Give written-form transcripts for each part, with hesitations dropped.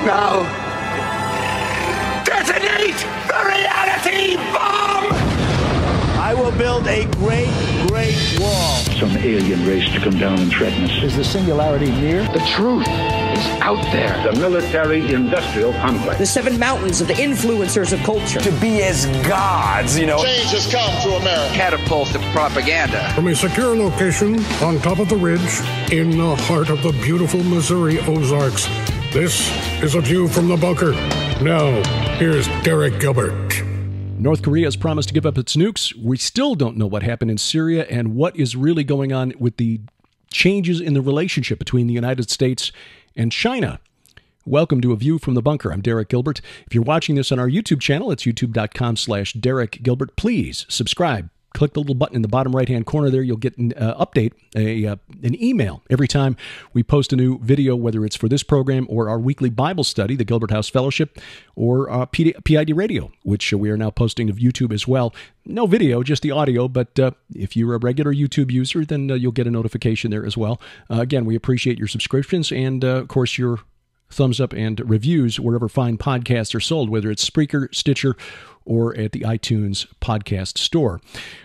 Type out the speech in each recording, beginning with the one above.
Now, detonate the reality bomb! I will build a great, great wall. Some alien race to come down and threaten us. Is the singularity near? The truth is out there. The military-industrial complex. The 7 mountains of the influencers of culture. To be as gods, you know. Change has come to America. Catapult of propaganda. From a secure location on top of the ridge in the heart of the beautiful Missouri Ozarks, this is A View from the Bunker. Now, here's Derek Gilbert. North Korea has promised to give up its nukes. We still don't know what happened in Syria and what is really going on with the changes in the relationship between the United States and China. Welcome to A View from the Bunker. I'm Derek Gilbert. If you're watching this on our YouTube channel, it's youtube.com/Derek Gilbert. Please subscribe. Click the little button in the bottom right-hand corner there. You'll get an update, an email every time we post a new video, whether it's for this program or our weekly Bible study, the Gilbert House Fellowship, or PID Radio, which we are now posting to YouTube as well. No video, just the audio, but if you're a regular YouTube user, then you'll get a notification there as well. Again, we appreciate your subscriptions and, of course, your thumbs up and reviews wherever fine podcasts are sold, whether it's Spreaker, Stitcher, or at the iTunes podcast store.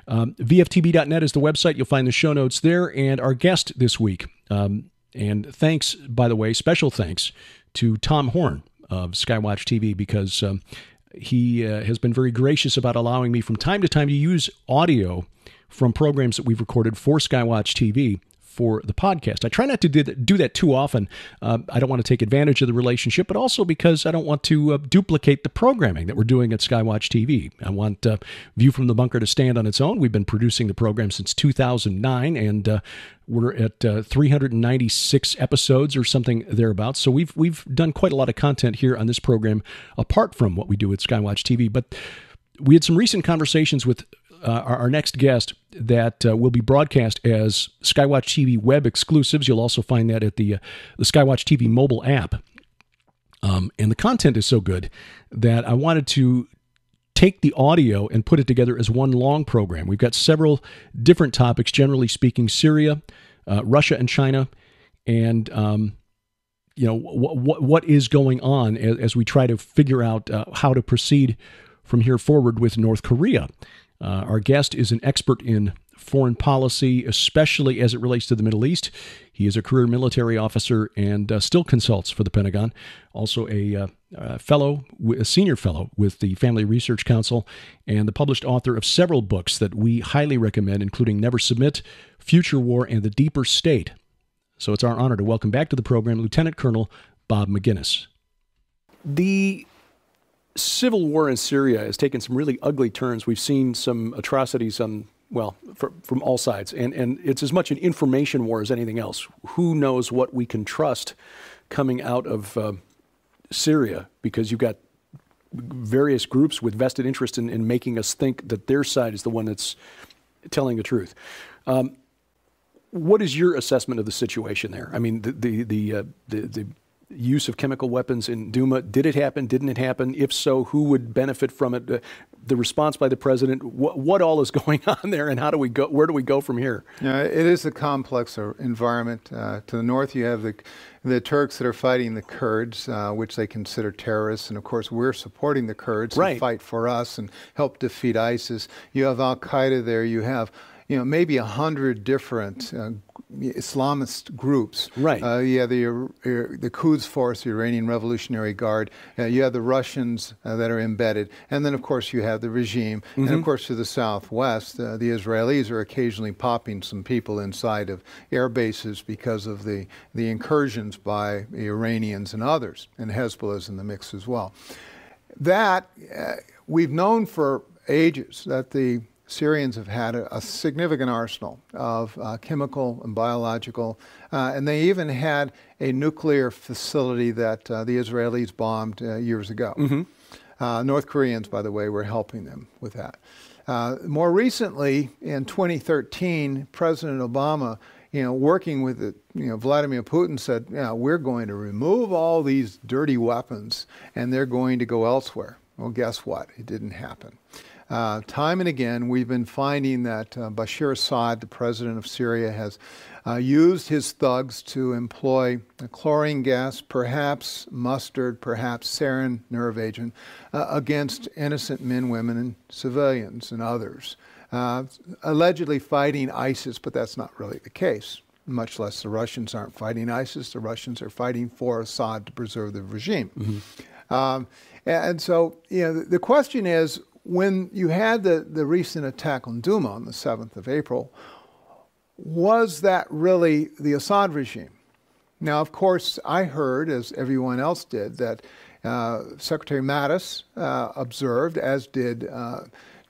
VFTB.net is the website. You'll find the show notes there. And our guest this week, and thanks, by the way, special thanks to Tom Horn of Skywatch TV, because he has been very gracious about allowing me from time to time to use audio from programs that we've recorded for Skywatch TV for the podcast. I try not to do that too often. I don't want to take advantage of the relationship, but also because I don't want to duplicate the programming that we're doing at Skywatch TV. I want View from the Bunker to stand on its own. We've been producing the program since 2009, and we're at 396 episodes or something thereabouts. So we've done quite a lot of content here on this program, apart from what we do at Skywatch TV. But we had some recent conversations with our next guest that will be broadcast as Skywatch TV web exclusives. You'll also find that at the Skywatch TV mobile app. And the content is so good that I wanted to take the audio and put it together as one long program. We've got several different topics, generally speaking: Syria, Russia and China, and what is going on as we try to figure out how to proceed from here forward with North Korea. Our guest is an expert in foreign policy, especially as it relates to the Middle East. He is a career military officer and still consults for the Pentagon. Also a senior fellow with the Family Research Council, and the published author of several books that we highly recommend, including Never Submit, Future War, and The Deeper State. So it's our honor to welcome back to the program Lieutenant Colonel Bob Maginnis. The civil war in Syria has taken some really ugly turns. We've seen some atrocities from all sides, and it's as much an information war as anything else. Who knows what we can trust coming out of Syria, because you've got various groups with vested interest in making us think that their side is the one that's telling the truth. What is your assessment of the situation there? I mean, the use of chemical weapons in Douma, did it happen? Didn't it happen? If so, who would benefit from it? The response by the president, what all is going on there, and how do we go? Where do we go from here? Yeah, it is a complex environment. To the north, you have the Turks that are fighting the Kurds, which they consider terrorists, and of course we're supporting the Kurds who fight for us and help defeat ISIS. You have Al Qaeda there. You have maybe 100 different Islamist groups. Right. You have the Quds Force, the Iranian Revolutionary Guard. You have the Russians that are embedded. And then, of course, you have the regime. Mm-hmm. And, of course, to the southwest, the Israelis are occasionally popping some people inside of air bases because of the incursions by the Iranians and others. And Hezbollah's in the mix as well. That, we've known for ages that the Syrians have had a significant arsenal of chemical and biological, and they even had a nuclear facility that the Israelis bombed years ago. Mm-hmm. North Koreans, by the way, were helping them with that. More recently, in 2013, President Obama, working with Vladimir Putin, said, we're going to remove all these dirty weapons, and they're going to go elsewhere. Well, guess what? It didn't happen. Time and again, we've been finding that Bashar Assad, the president of Syria, has used his thugs to employ chlorine gas, perhaps mustard, perhaps sarin nerve agent, against innocent men, women, and civilians and others, allegedly fighting ISIS, but that's not really the case. Much less the Russians aren't fighting ISIS. The Russians are fighting for Assad to preserve the regime. And so, the question is, when you had the recent attack on Douma on the 7th of April, was that really the Assad regime? Now, of course, I heard, as everyone else did, that Secretary Mattis observed, as did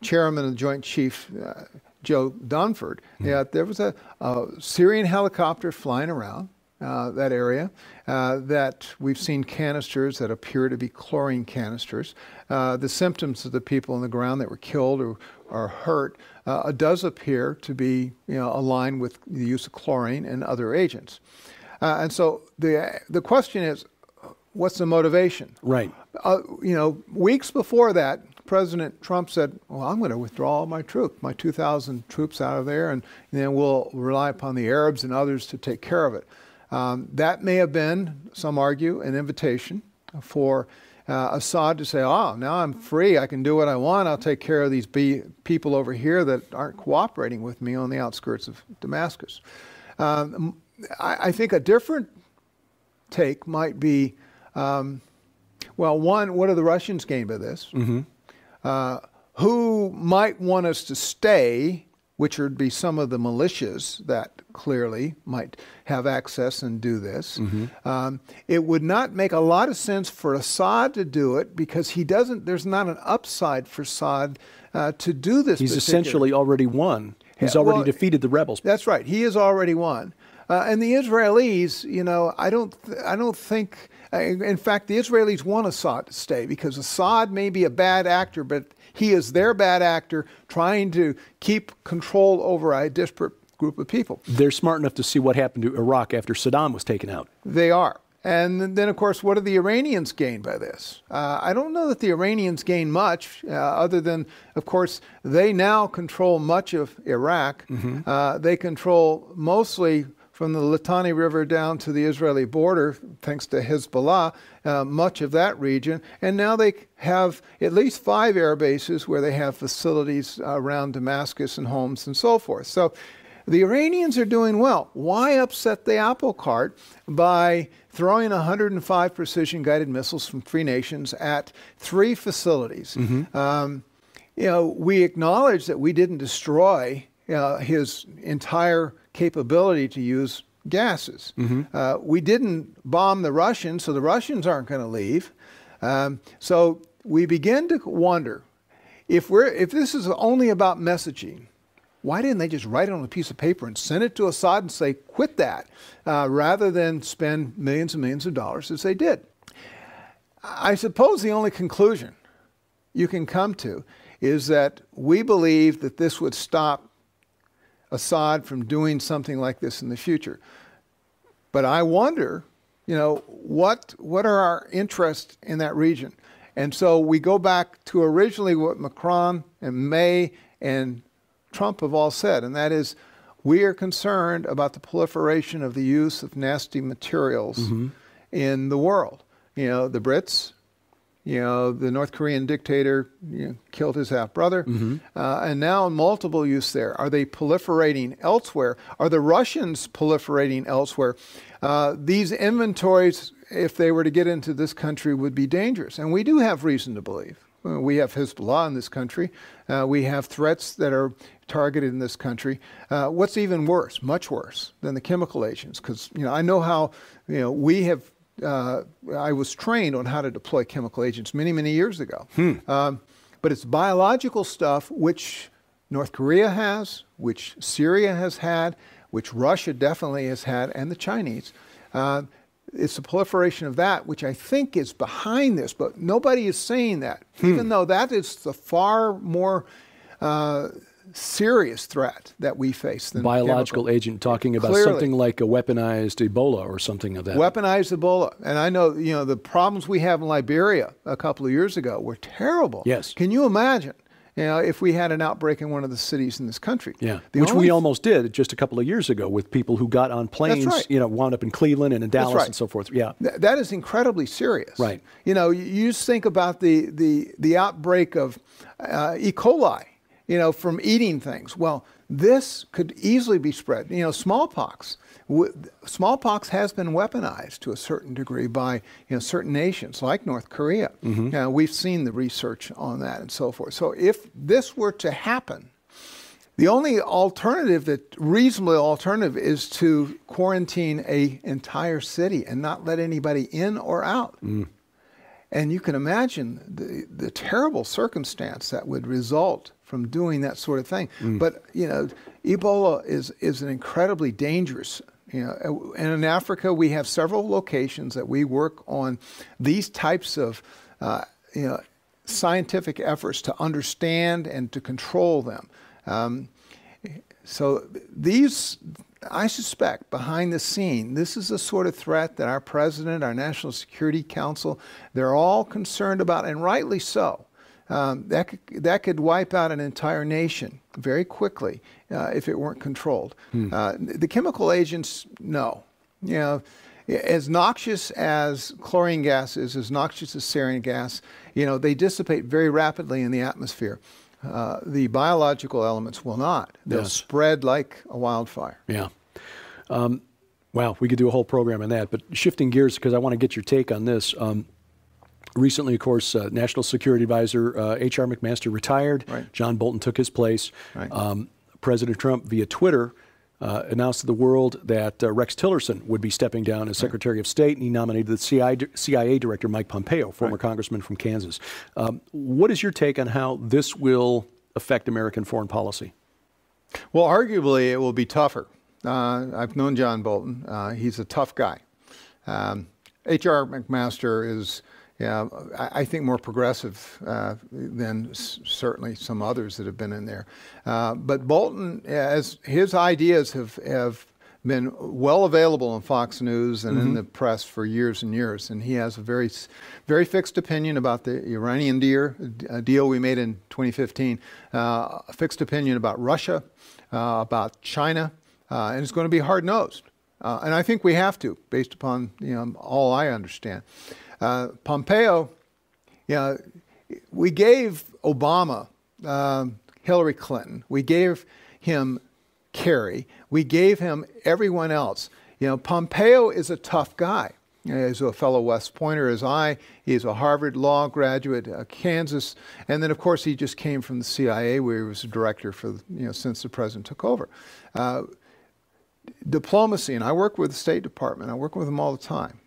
Chairman of the Joint Chief Joe Dunford, that there was a Syrian helicopter flying around that area, that we've seen canisters that appear to be chlorine canisters. The symptoms of the people on the ground that were killed or hurt does appear to be aligned with the use of chlorine and other agents. And so the question is, what's the motivation? Right. Weeks before that, President Trump said, well, I'm going to withdraw all my troops, my 2,000 troops out of there, and then we'll rely upon the Arabs and others to take care of it. That may have been, some argue, an invitation for Assad to say, oh, now I'm free, I can do what I want, I'll take care of these people over here that aren't cooperating with me on the outskirts of Damascus. I think a different take might be, well, one, what do the Russians gain by this? Who might want us to stay, which would be some of the militias that clearly might have access and do this. It would not make a lot of sense for Assad to do it because there's not an upside for Assad to do this. He's essentially already won. He's already defeated the rebels. That's right. He has already won. And the Israelis, I don't think, in fact, the Israelis want Assad to stay because Assad may be a bad actor, but he is their bad actor trying to keep control over a disparate group of people. They're smart enough to see what happened to Iraq after Saddam was taken out. They are. And then, of course, what do the Iranians gain by this? I don't know that the Iranians gain much, other than, of course, they now control much of Iraq. They control mostly from the Litani River down to the Israeli border, thanks to Hezbollah, much of that region. And now they have at least 5 air bases where they have facilities around Damascus and Homs and so forth. So the Iranians are doing well. Why upset the apple cart by throwing 105 precision-guided missiles from 3 nations at 3 facilities? We acknowledge that we didn't destroy his entire capability to use gases. We didn't bomb the Russians, so the Russians aren't going to leave. So we begin to wonder, if this is only about messaging, why didn't they just write it on a piece of paper and send it to Assad and say, quit that, rather than spend millions and millions of dollars as they did? I suppose the only conclusion you can come to is that we believe that this would stop Assad from doing something like this in the future. But I wonder, what are our interests in that region? And so we go back to originally what Macron and May and Trump have all said, and that is, we are concerned about the proliferation of the use of nasty materials in the world. The Brits, the North Korean dictator killed his half-brother, and now multiple use there. Are they proliferating elsewhere? Are the Russians proliferating elsewhere? These inventories, if they were to get into this country, would be dangerous, and we do have reason to believe. We have Hezbollah in this country. We have threats that are targeted in this country. What's even worse, much worse, than the chemical agents? Because I know how we have. I was trained on how to deploy chemical agents many, many years ago. But it's biological stuff, which North Korea has, which Syria has had, which Russia definitely has had, and the Chinese. It's the proliferation of that, which I think is behind this, but nobody is saying that, even though that is the far more serious threat that we face than biological chemical. Agent, talking about Clearly. something like a weaponized Ebola or something of that. Weaponized Ebola. And I know, the problems we have in Liberia a couple of years ago were terrible. Yes. Can you imagine if we had an outbreak in one of the cities in this country. Yeah, which we almost did just a couple of years ago with people who got on planes, wound up in Cleveland and in Dallas and so forth. Yeah, that is incredibly serious. Right. You just think about the outbreak of E. coli, from eating things. Well, this could easily be spread. Smallpox. Smallpox has been weaponized to a certain degree by certain nations like North Korea. We've seen the research on that and so forth. So if this were to happen, the only reasonable alternative is to quarantine an entire city and not let anybody in or out. And you can imagine the terrible circumstance that would result from doing that sort of thing. But, Ebola is an incredibly dangerous, and in Africa we have several locations that we work on these types of, scientific efforts to understand and to control them. So these, I suspect, behind the scene, this is the sort of threat that our president, our National Security Council, they're all concerned about, and rightly so. That could wipe out an entire nation very quickly if it weren't controlled. The chemical agents, no. As noxious as chlorine gas is, as noxious as sarin gas, they dissipate very rapidly in the atmosphere. The biological elements will not. They'll spread like a wildfire. Yeah. Wow, we could do a whole program on that. But shifting gears, because I want to get your take on this. Recently, of course, National Security Advisor H.R. McMaster retired. Right. John Bolton took his place. Right. President Trump, via Twitter, announced to the world that Rex Tillerson would be stepping down as Secretary of State, and he nominated the CIA Director Mike Pompeo, former congressman from Kansas. What is your take on how this will affect American foreign policy? Well, arguably, it will be tougher. I've known John Bolton. He's a tough guy. H.R. McMaster is, I think, more progressive than certainly some others that have been in there. But Bolton, as his ideas have been well available on Fox News and in the press for years and years, and he has a very, very fixed opinion about the Iranian deal we made in 2015, a fixed opinion about Russia, about China, and it's going to be hard-nosed. And I think we have to, based upon all I understand. Pompeo, we gave Obama Hillary Clinton. We gave him Kerry. We gave him everyone else. Pompeo is a tough guy. He's a fellow West Pointer as I. He's a Harvard Law graduate, Kansas, and then of course he just came from the CIA, where he was a director for since the president took over. Diplomacy, and I work with the State Department. I work with them all the time.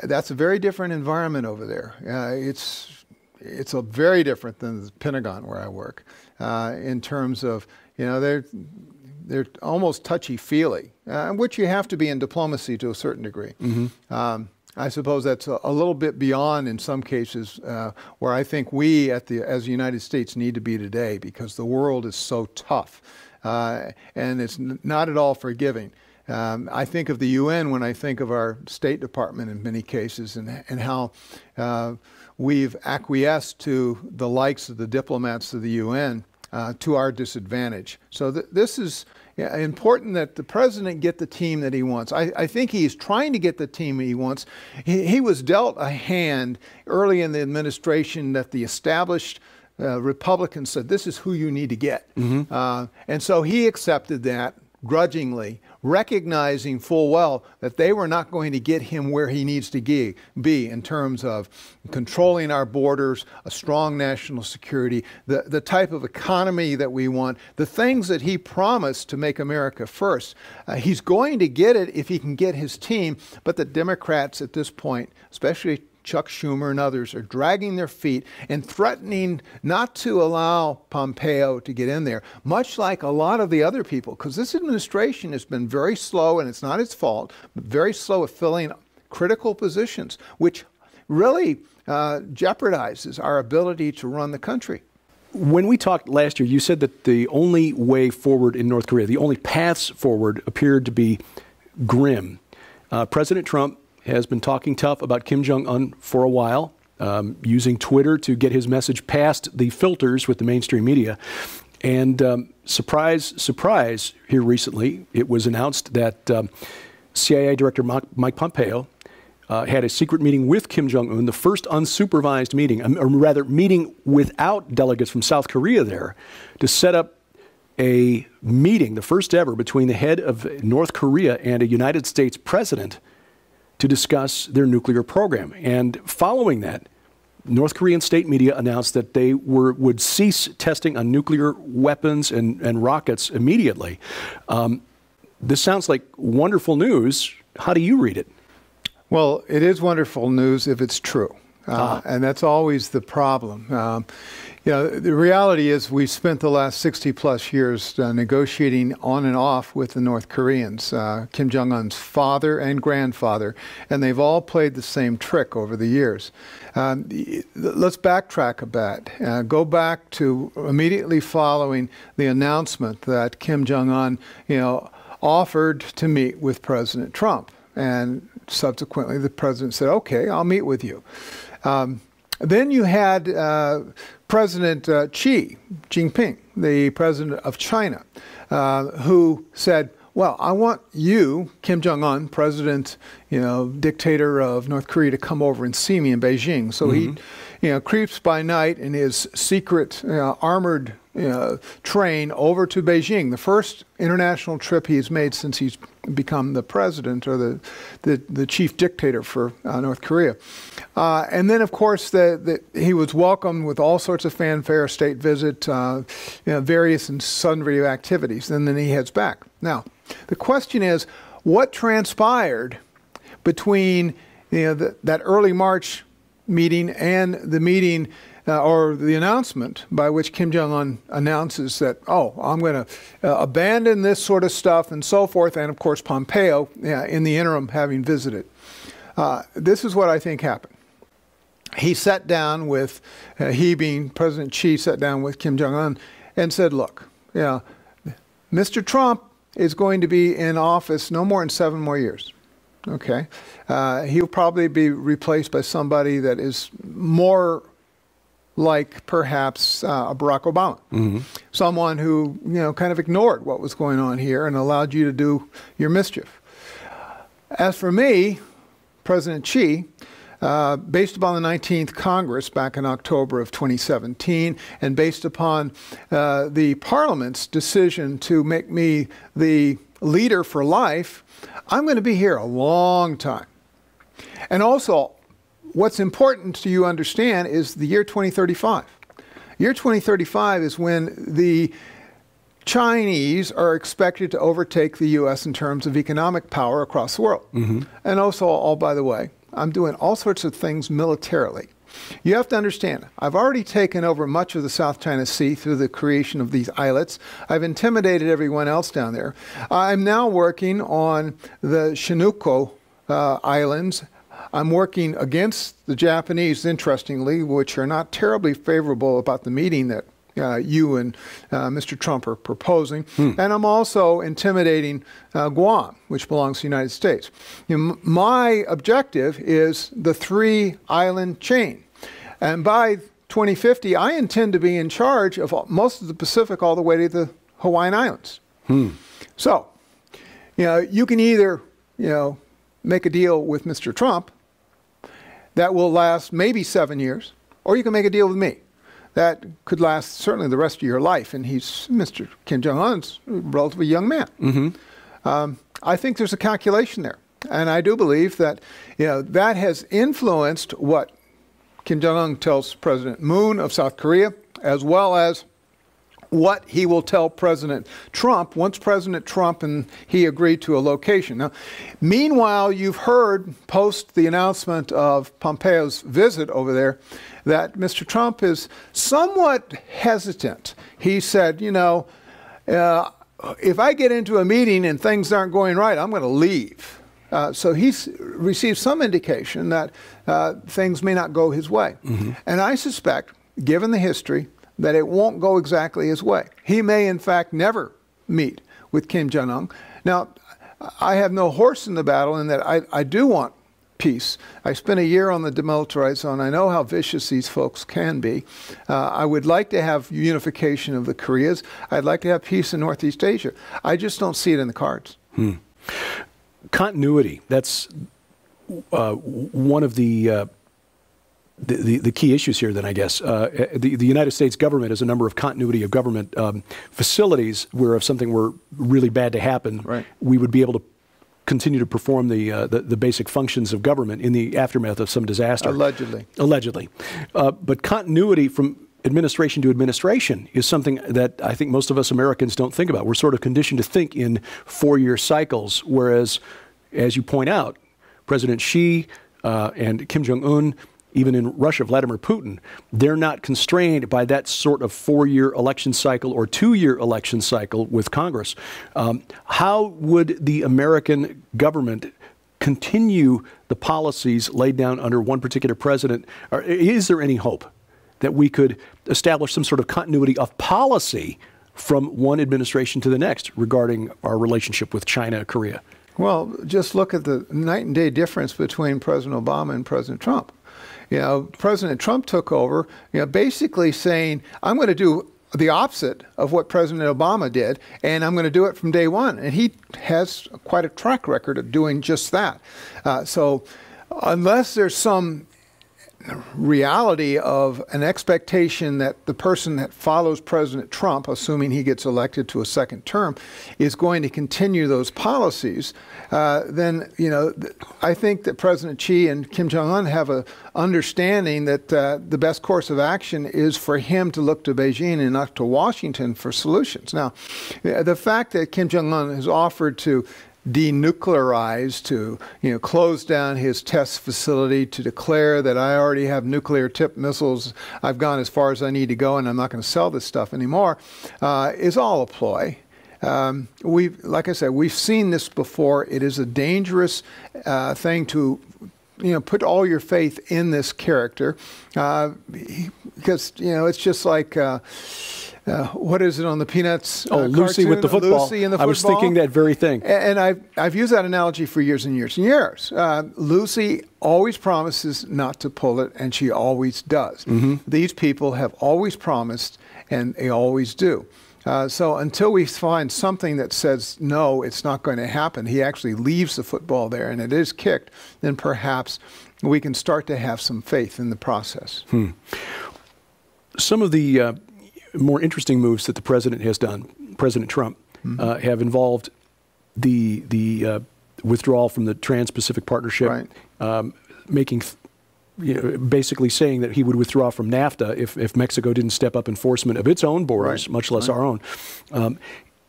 That's a very different environment over there. It's a very different than the Pentagon where I work in terms of they're almost touchy-feely, which you have to be in diplomacy to a certain degree. I suppose that's a little bit beyond, in some cases, where I think we as the United States need to be today, because the world is so tough and it's not at all forgiving. I think of the UN when I think of our State Department in many cases, and how we've acquiesced to the likes of the diplomats of the UN to our disadvantage. So this is important that the president get the team that he wants. I think he's trying to get the team he wants. He was dealt a hand early in the administration that the established Republicans said, this is who you need to get. And so he accepted that grudgingly, recognizing full well that they were not going to get him where he needs to be in terms of controlling our borders, a strong national security, the type of economy that we want, the things that he promised to make America first. He's going to get it if he can get his team, but the Democrats at this point, especially Chuck Schumer and others, are dragging their feet and threatening not to allow Pompeo to get in there, much like a lot of the other people, because this administration has been very slow, and it's not its fault, but very slow at filling critical positions, which really jeopardizes our ability to run the country. When we talked last year, you said that the only way forward in North Korea, the only paths forward, appeared to be grim. President Trump has been talking tough about Kim Jong-un for a while. using Twitter to get his message past the filters with the mainstream media. And surprise, surprise, here recently, it was announced that CIA Director Mike Pompeo had a secret meeting with Kim Jong-un, the first unsupervised meeting, or rather meeting without delegates from South Korea there, to set up a meeting, the first ever, between the head of North Korea and a United States president to discuss their nuclear program. And following that, North Korean state media announced that they would cease testing on nuclear weapons and rockets immediately. This sounds like wonderful news. How do you read it? Well, it is wonderful news if it's true. And that's always the problem. The reality is we spent the last 60-plus years negotiating on and off with the North Koreans, Kim Jong-un's father and grandfather, and they've all played the same trick over the years. Let's backtrack a bit. Go back to immediately following the announcement that Kim Jong-un, offered to meet with President Trump. And subsequently, the president said, okay, I'll meet with you. Then you had President Xi Jinping, the president of China, who said, well, I want you, Kim Jong-un, president, dictator of North Korea, to come over and see me in Beijing. So he, creeps by night in his secret armored train over to Beijing, the first international trip he's made since he's become the president or the chief dictator for North Korea. And then, of course, he was welcomed with all sorts of fanfare, state visit, various and sundry activities, and then he heads back. Now, the question is, what transpired between that early March meeting and the meeting or the announcement by which Kim Jong-un announces that, oh, I'm going to abandon this sort of stuff and so forth, and of course Pompeo in the interim having visited. This is what I think happened. He sat down with, he being President Xi, sat down with Kim Jong-un and said, look, Mr. Trump is going to be in office no more than 7 more years. Okay, he'll probably be replaced by somebody that is more like perhaps Barack Obama, someone who kind of ignored what was going on here and allowed you to do your mischief. As for me, President Xi, based upon the 19th Congress back in October of 2017, and based upon the Parliament's decision to make me the leader for life, I'm going to be here a long time. And also, what's important to you understand is the year 2035. Year 2035 is when the Chinese are expected to overtake the U.S. in terms of economic power across the world. And also, all by the way, I'm doing all sorts of things militarily. You have to understand, I've already taken over much of the South China Sea through the creation of these islets. I've intimidated everyone else down there. I'm now working on the Shinjuku Islands. I'm working against the Japanese, interestingly, which are not terribly favorable about the meeting that you and Mr. Trump are proposing. And I'm also intimidating Guam, which belongs to the United States. My objective is the 3-island chain. And by 2050, I intend to be in charge of most of the Pacific all the way to the Hawaiian Islands. So, you can either, make a deal with Mr. Trump that will last maybe 7 years, or you can make a deal with me that could last certainly the rest of your life. And Mr. Kim Jong-un's a relatively young man. I think there's a calculation there. And I do believe that, that has influenced what Kim Jong-un tells President Moon of South Korea, as well as what he will tell President Trump once President Trump and he agreed to a location. Now, meanwhile, you've heard post the announcement of Pompeo's visit over there that Mr. Trump is somewhat hesitant. He said, if I get into a meeting and things aren't going right, I'm going to leave. So he's received some indication that things may not go his way. And I suspect, given the history, that it won't go exactly his way. He may, in fact, never meet with Kim Jong-un. Now, I have no horse in the battle in that I do want peace. I spent a year on the demilitarized zone. I know how vicious these folks can be. I would like to have unification of the Koreas. I'd like to have peace in Northeast Asia. I just don't see it in the cards. Continuity, that's one of the key issues here, then, I guess. The United States government has a number of continuity of government facilities where if something were really bad to happen, we would be able to continue to perform the basic functions of government in the aftermath of some disaster. Allegedly. Allegedly. But continuity from administration to administration is something that I think most of us Americans don't think about. We're sort of conditioned to think in 4-year cycles, whereas, as you point out, President Xi and Kim Jong-un, even in Russia, Vladimir Putin, they're not constrained by that sort of 4-year election cycle or 2-year election cycle with Congress. How would the American government continue the policies laid down under one particular president? Or is there any hope that we could establish some sort of continuity of policy from one administration to the next regarding our relationship with China, Korea? Well, just look at the night and day difference between President Obama and President Trump. You know, President Trump took over, basically saying, I'm going to do the opposite of what President Obama did, and I'm going to do it from day one. And he has quite a track record of doing just that. So unless there's some reality of an expectation that the person that follows President Trump, assuming he gets elected to a second term, is going to continue those policies, then, I think that President Xi and Kim Jong-un have an understanding that the best course of action is for him to look to Beijing and not to Washington for solutions. Now, the fact that Kim Jong-un has offered to denuclearize, to close down his test facility, to declare that I already have nuclear-tipped missiles, I've gone as far as I need to go, and I'm not going to sell this stuff anymore, is all a ploy. Like I said, we've seen this before. It is a dangerous thing to put all your faith in this character, because it's just like. What is it on the Peanuts? Lucy with the football. Lucy in the football. I was thinking that very thing. And I've used that analogy for years and years and years. Lucy always promises not to pull it, and she always does. These people have always promised, and they always do. So until we find something that says, no, it's not going to happen, he actually leaves the football there and it is kicked, then perhaps we can start to have some faith in the process. Some of the more interesting moves that the president has done, President Trump, have involved the withdrawal from the Trans-Pacific Partnership, making basically saying that he would withdraw from NAFTA if Mexico didn't step up enforcement of its own borders, much less our own.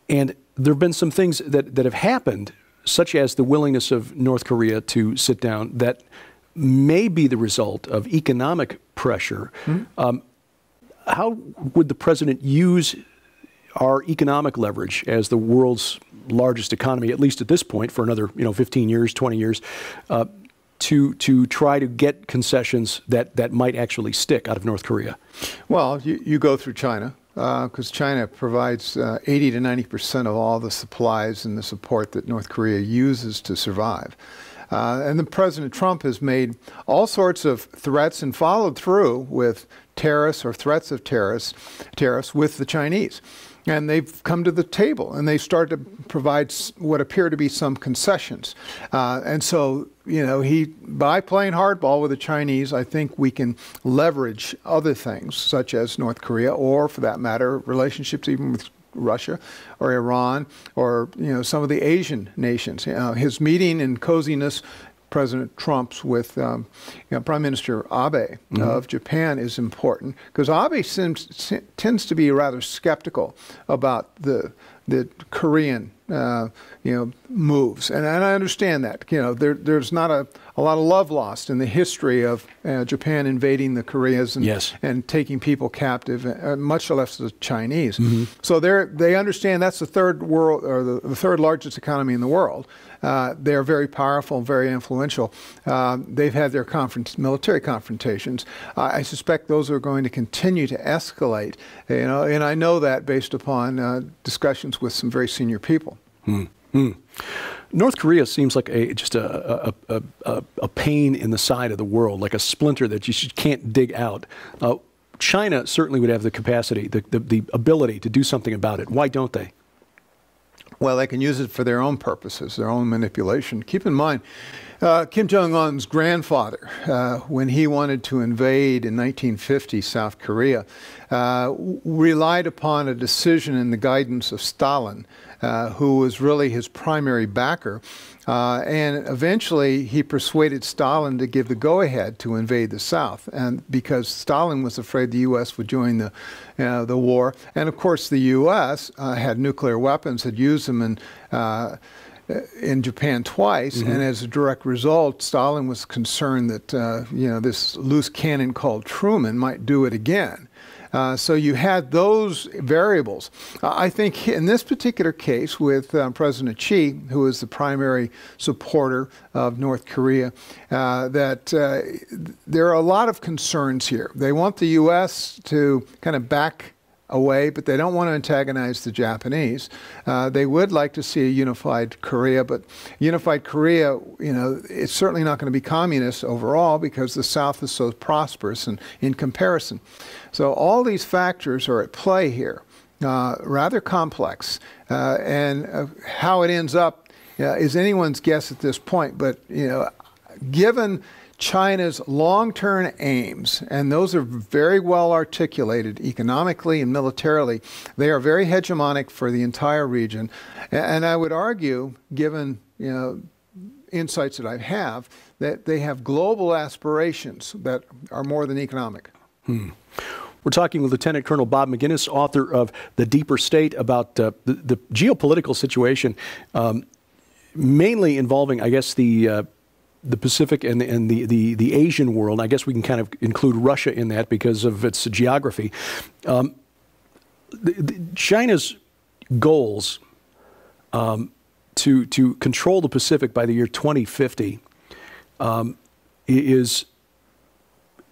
And there have been some things that have happened, such as the willingness of North Korea to sit down, that may be the result of economic pressure. How would the president use our economic leverage as the world's largest economy, at least at this point, for another 15 years, 20 years, to try to get concessions that might actually stick out of North Korea? Well, you go through China, because China provides 80 to 90% of all the supplies and the support that North Korea uses to survive. And then President Trump has made all sorts of threats and followed through with tariffs or threats of tariffs with the Chinese. And they've come to the table and they start to provide what appear to be some concessions. And so, by playing hardball with the Chinese, I think we can leverage other things such as North Korea, or for that matter, relationships even with Russia or Iran or some of the Asian nations. His meeting and coziness, President Trump's, with Prime Minister Abe of Japan is important, because Abe tends to be rather skeptical about the Korean moves, and I understand that. There's not a lot of love lost in the history of Japan invading the Koreas and taking people captive, much less the Chinese. So they understand that's the third world, or the third largest economy in the world. They're very powerful, very influential. They've had their military confrontations. I suspect those are going to continue to escalate. And I know that based upon discussions with some very senior people. North Korea seems like just a pain in the side of the world, like a splinter that you can't dig out. China certainly would have the capacity, the ability to do something about it. Why don't they? Well, they can use it for their own purposes, their own manipulation. Keep in mind, Kim Jong-un's grandfather, when he wanted to invade in 1950 South Korea, relied upon a decision and the guidance of Stalin, who was really his primary backer. And eventually he persuaded Stalin to give the go-ahead to invade the South, and because Stalin was afraid the U.S. would join the war. And of course the U.S. Had nuclear weapons, had used them in Japan twice, and as a direct result, Stalin was concerned that this loose cannon called Truman might do it again. So you had those variables. I think in this particular case with President Xi, who is the primary supporter of North Korea, that there are a lot of concerns here. They want the U.S. to kind of back away, but they don't want to antagonize the Japanese. They would like to see a unified Korea, but unified Korea, it's certainly not going to be communist overall because the South is so prosperous in comparison. So all these factors are at play here, rather complex, and how it ends up is anyone's guess at this point. But given China's long-term aims, and those are very well articulated economically and militarily, they are very hegemonic for the entire region. And I would argue, given insights that I have, that they have global aspirations that are more than economic. We're talking with Lieutenant Colonel Bob Maginnis, author of The Deeper State, about the geopolitical situation, mainly involving, I guess, the Pacific and the Asian world. I guess we can kind of include Russia in that because of its geography. China's goals to control the Pacific by the year 2050 is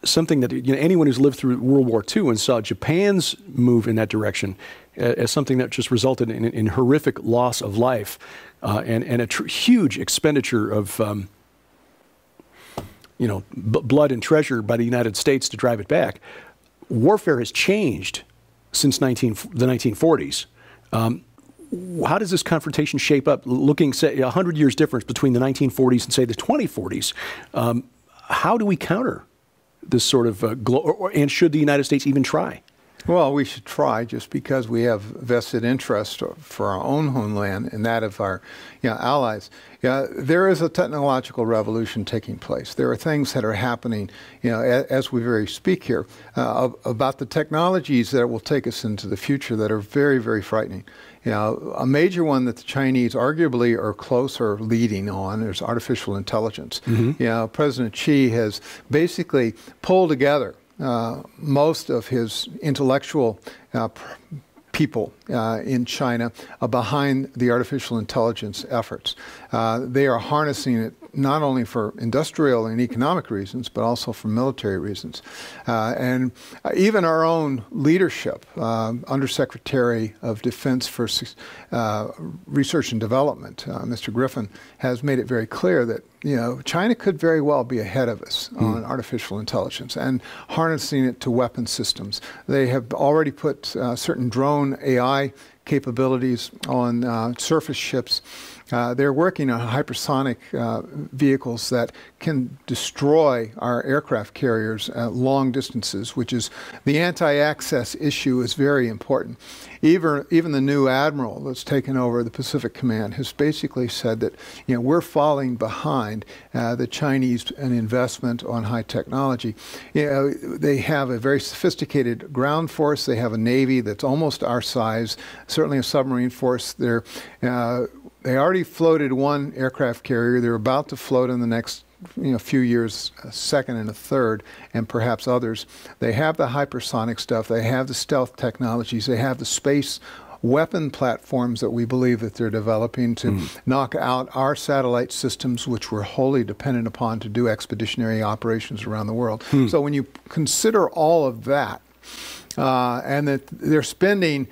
something that anyone who's lived through World War II and saw Japan's move in that direction as something that just resulted in horrific loss of life and a huge expenditure of blood and treasure by the United States to drive it back. Warfare has changed since the 1940s. How does this confrontation shape up, looking, say, 100 years difference between the 1940s and, say, the 2040s? How do we counter this sort of, and should the United States even try? Well, we should try, just because we have vested interest for our own homeland and that of our allies. There is a technological revolution taking place. There are things that are happening, as we very speak here, about the technologies that will take us into the future that are very, very frightening. A major one that the Chinese arguably are close or leading on is artificial intelligence. President Xi has basically pulled together most of his intellectual people in China behind the artificial intelligence efforts. They are harnessing it not only for industrial and economic reasons, but also for military reasons. And even our own leadership, Undersecretary of Defense for Research and Development, Mr. Griffin, has made it very clear that China could very well be ahead of us on artificial intelligence and harnessing it to weapon systems. They have already put certain drone AI capabilities on surface ships. They're working on hypersonic vehicles that can destroy our aircraft carriers at long distances, which is the anti-access issue is very important. Even the new admiral that's taken over the Pacific Command has basically said that we're falling behind the Chinese in investment on high technology. They have a very sophisticated ground force. They have a Navy that's almost our size, certainly a submarine force. They already floated one aircraft carrier. They're about to float in the next few years, a second and a third, and perhaps others. They have the hypersonic stuff. They have the stealth technologies. They have the space weapon platforms that we believe that they're developing to knock out our satellite systems, which we're wholly dependent upon to do expeditionary operations around the world. So when you consider all of that, and that they're spending,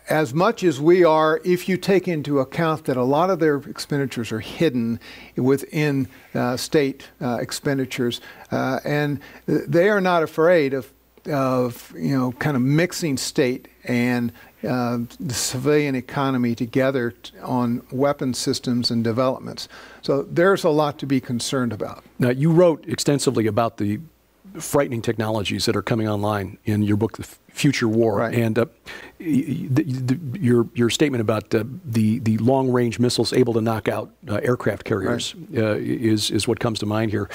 as much as we are, if you take into account that a lot of their expenditures are hidden within state expenditures, and they are not afraid of kind of mixing state and the civilian economy together on weapon systems and developments. So there's a lot to be concerned about. Now, you wrote extensively about the frightening technologies that are coming online in your book, The Future War. Right. And your statement about the long-range missiles able to knock out aircraft carriers is what comes to mind here.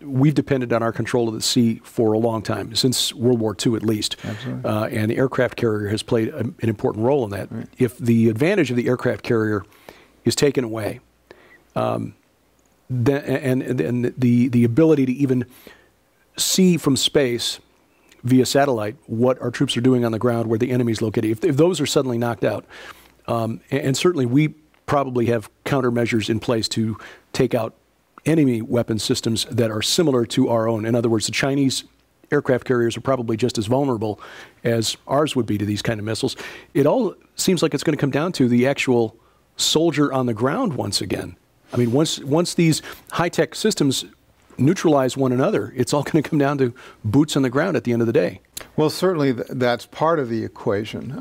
We've depended on our control of the sea for a long time, since World War II at least. Absolutely. And the aircraft carrier has played an important role in that. Right. If the advantage of the aircraft carrier is taken away, and the ability to even see from space via satellite what our troops are doing on the ground, where the enemy's located, if those are suddenly knocked out, and certainly we probably have countermeasures in place to take out enemy weapon systems that are similar to our own. In other words, the Chinese aircraft carriers are probably just as vulnerable as ours would be to these kind of missiles. It all seems like it's going to come down to the actual soldier on the ground once again. I mean, once these high-tech systems neutralize one another, it's all going to come down to boots on the ground at the end of the day. Well, certainly that's part of the equation.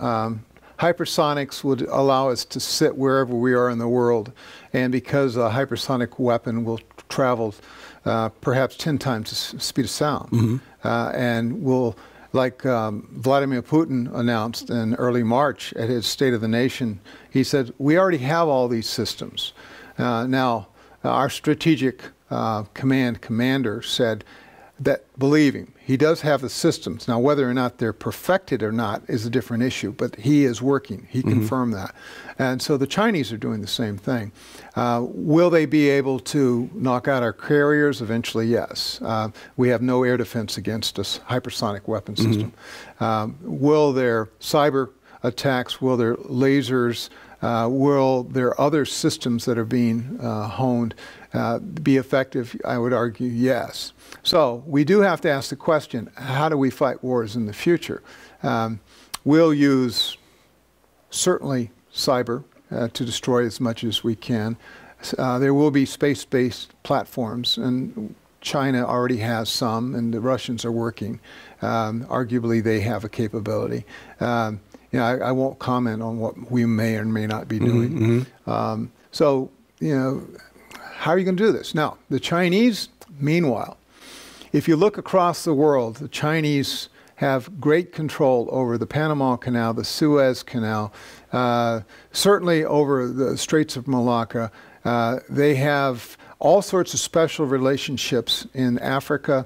Hypersonics would allow us to sit wherever we are in the world, and because a hypersonic weapon will travel perhaps 10 times the speed of sound, and will, like Vladimir Putin announced in early March at his State of the Nation, he said, we already have all these systems. Now, our strategic command commander said that, believe him, he does have the systems. Now, whether or not they're perfected or not is a different issue, but he is working. He confirmed that. And so the Chinese are doing the same thing. Will they be able to knock out our carriers? Eventually, yes. We have no air defense against a hypersonic weapon system. Will their cyber attacks, will their lasers, will their other systems that are being honed be effective? I would argue yes. So we do have to ask the question, how do we fight wars in the future? We'll use certainly cyber to destroy as much as we can. There will be space-based platforms, and China already has some, and the Russians are working. Arguably, they have a capability. I won't comment on what we may or may not be doing. So, how are you going to do this? Now, the Chinese, meanwhile, if you look across the world, the Chinese have great control over the Panama Canal, the Suez Canal, certainly over the Straits of Malacca. They have all sorts of special relationships in Africa,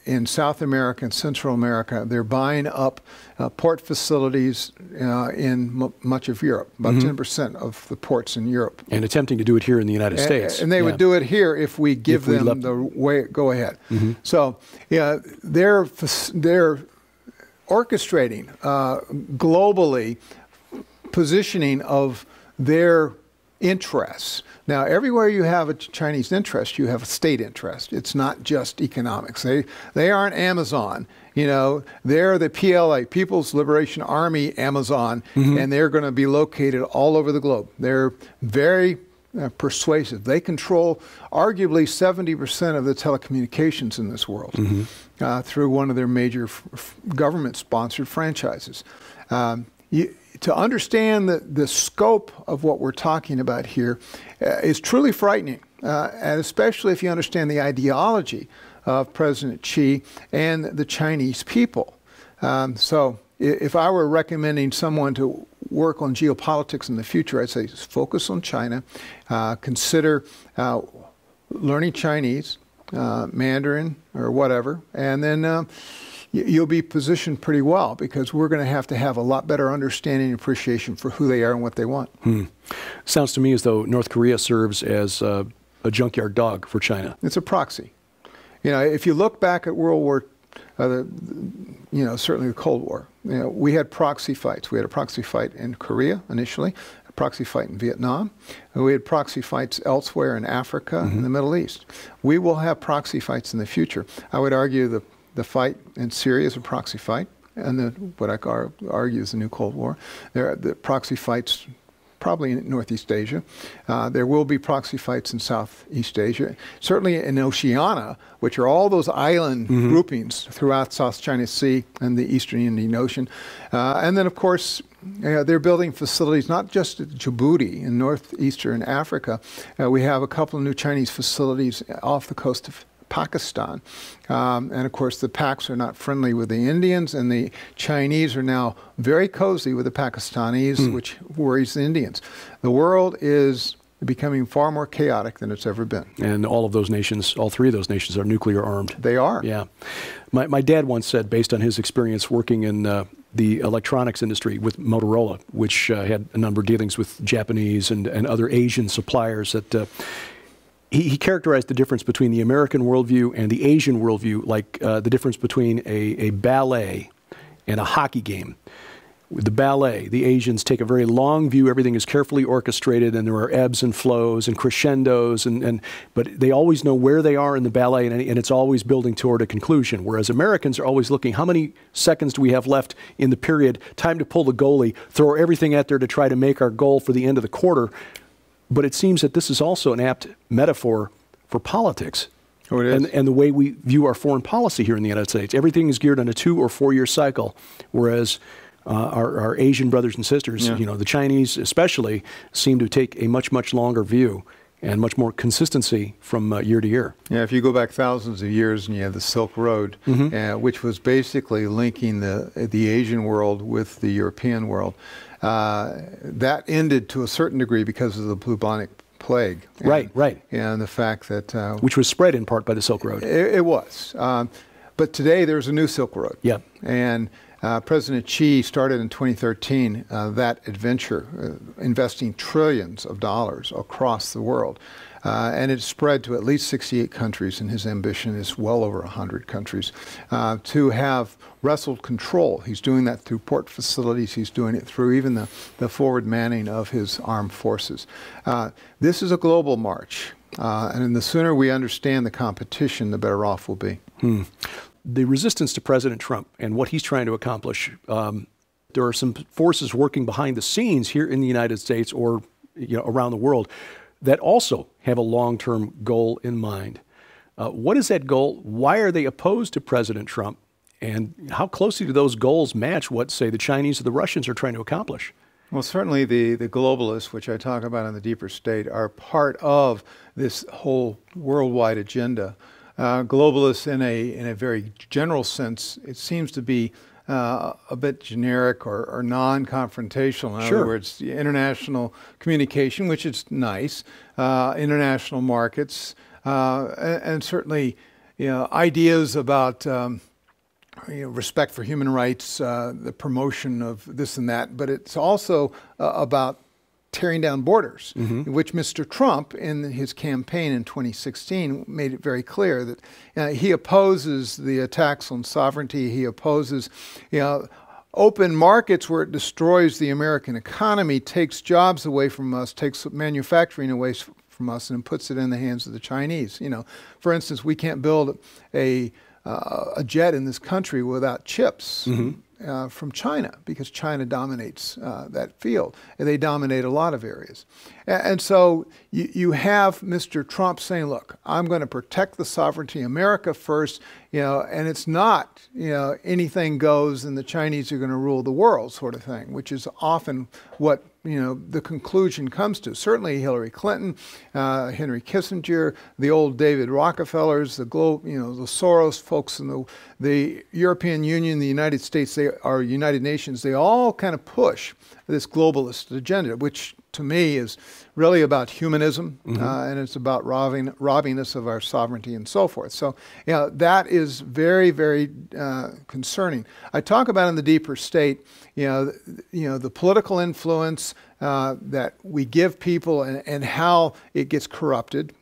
in South America and Central America. They're buying up port facilities in much of Europe, about 10% of the ports in Europe. And attempting to do it here in the United States. And they would do it here if we give them the way go ahead. So they're orchestrating globally positioning of their interests. Now, everywhere you have a Chinese interest, you have a state interest. It's not just economics. They aren't Amazon. They're the PLA, People's Liberation Army Amazon, and they're going to be located all over the globe. They're very persuasive. They control arguably 70% of the telecommunications in this world through one of their major government-sponsored franchises. To understand the scope of what we're talking about here is truly frightening, and especially if you understand the ideology of President Xi and the Chinese people. So if I were recommending someone to work on geopolitics in the future, I'd say focus on China, consider learning Chinese, Mandarin, or whatever, and then you'll be positioned pretty well, because we're going to have a lot better understanding and appreciation for who they are and what they want. Sounds to me as though North Korea serves as a junkyard dog for China. It's a proxy. If you look back at World War, certainly the Cold War, we had proxy fights. We had a proxy fight in Korea initially, a proxy fight in Vietnam, and we had proxy fights elsewhere in Africa and the Middle East. We will have proxy fights in the future. I would argue the fight in Syria is a proxy fight. and what I argue is the new Cold War. There are the proxy fights probably in Northeast Asia. There will be proxy fights in Southeast Asia. Certainly in Oceania, which are all those island groupings throughout South China Sea and the Eastern Indian Ocean. And then, of course, they're building facilities not just at Djibouti in northeastern Africa. We have a couple of new Chinese facilities off the coast of Pakistan. And of course, the Paks are not friendly with the Indians, and the Chinese are now very cozy with the Pakistanis, which worries the Indians. The world is becoming far more chaotic than it's ever been. And all of those nations, all three of those nations are nuclear armed. They are. Yeah. My dad once said, based on his experience working in the electronics industry with Motorola, which had a number of dealings with Japanese and other Asian suppliers, that he characterized the difference between the American worldview and the Asian worldview like the difference between a ballet and a hockey game. With the ballet, the Asians take a very long view. Everything is carefully orchestrated, and there are ebbs and flows and crescendos, but they always know where they are in the ballet, and it's always building toward a conclusion. Whereas Americans are always looking, how many seconds do we have left in the period? Time to pull the goalie, throw everything out there to try to make our goal for the end of the quarter. But it seems that this is also an apt metaphor for politics. Oh, it is. And the way we view our foreign policy here in the United States. Everything is geared on a 2 or 4 year cycle, whereas our Asian brothers and sisters, the Chinese especially, seem to take a much, much longer view and much more consistency from year to year. Yeah, if you go back thousands of years and you have the Silk Road, which was basically linking the Asian world with the European world, that ended to a certain degree because of the bubonic plague. Right. And the fact that... which was spread in part by the Silk Road. It was. But today there's a new Silk Road. Yeah. And President Xi started in 2013 that adventure, investing trillions of dollars across the world. And it spread to at least 68 countries, and his ambition is well over 100 countries, to have wrestled control. He's doing that through port facilities. He's doing it through even the forward manning of his armed forces. This is a global march, and the sooner we understand the competition, the better off we'll be. The resistance to President Trump and what he's trying to accomplish, there are some forces working behind the scenes here in the United States or around the world that also have a long-term goal in mind. What is that goal? Why are they opposed to President Trump? And how closely do those goals match what, say, the Chinese or the Russians are trying to accomplish? Well, certainly the globalists, which I talk about in the deeper state, are part of this whole worldwide agenda. Globalists, in a very general sense, it seems to be a bit generic or non-confrontational. In other words, the international communication, which is nice, international markets, and certainly ideas about respect for human rights, the promotion of this and that. But it's also about tearing down borders, which Mr. Trump, in his campaign in 2016, made it very clear that he opposes the attacks on sovereignty. He opposes, open markets where it destroys the American economy, takes jobs away from us, takes manufacturing away from us, and puts it in the hands of the Chinese. For instance, we can't build a jet in this country without chips. From China, because China dominates that field, and they dominate a lot of areas. And so you have Mr. Trump saying, look, I'm going to protect the sovereignty of America first, and it's not, anything goes and the Chinese are going to rule the world sort of thing, which is often what the conclusion comes to. Certainly Hillary Clinton, Henry Kissinger, the old David Rockefellers, the Soros folks in the European Union, the United States, our United Nations, they all kind of push this globalist agenda, which to me is really about humanism, and it's about robbing us of our sovereignty and so forth. So, that is very, very concerning. I talk about in the deeper state, the political influence that we give people and how it gets corrupted.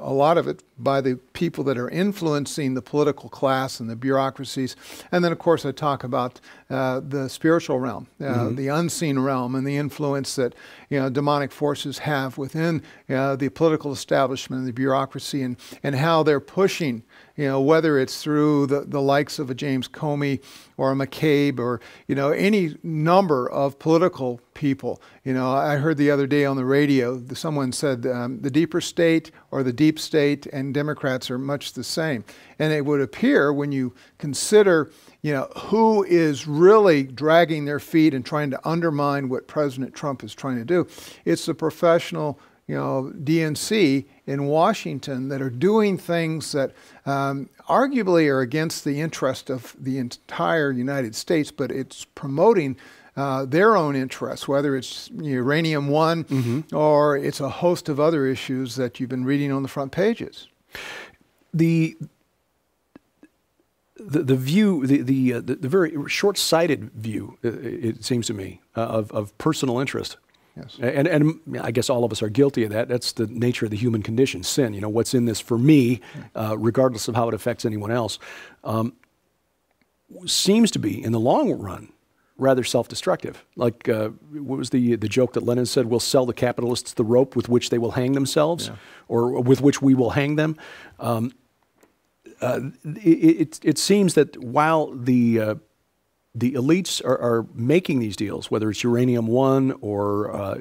a lot of it by the people that are influencing the political class and the bureaucracies. And then, of course, I talk about the spiritual realm, the unseen realm, and the influence that demonic forces have within the political establishment and the bureaucracy, and how they're pushing, whether it's through the likes of a James Comey or a McCabe or any number of political people. I heard the other day on the radio, someone said the deeper state or the deep state and Democrats are much the same. And it would appear, when you consider who is really dragging their feet and trying to undermine what President Trump is trying to do, it's the professional DNC in Washington that are doing things that arguably are against the interest of the entire United States, but it's promoting their own interests, whether it's Uranium One or it's a host of other issues that you've been reading on the front pages. The view, the very short-sighted view, it seems to me, of personal interest. Yes. And I guess all of us are guilty of that. That's the nature of the human condition, sin. What's in this for me, regardless of how it affects anyone else, seems to be, in the long run, rather self-destructive. Like, what was the joke that Lenin said? We'll sell the capitalists the rope with which they will hang themselves, or with which we will hang them. It seems that while the elites are making these deals, whether it's Uranium One or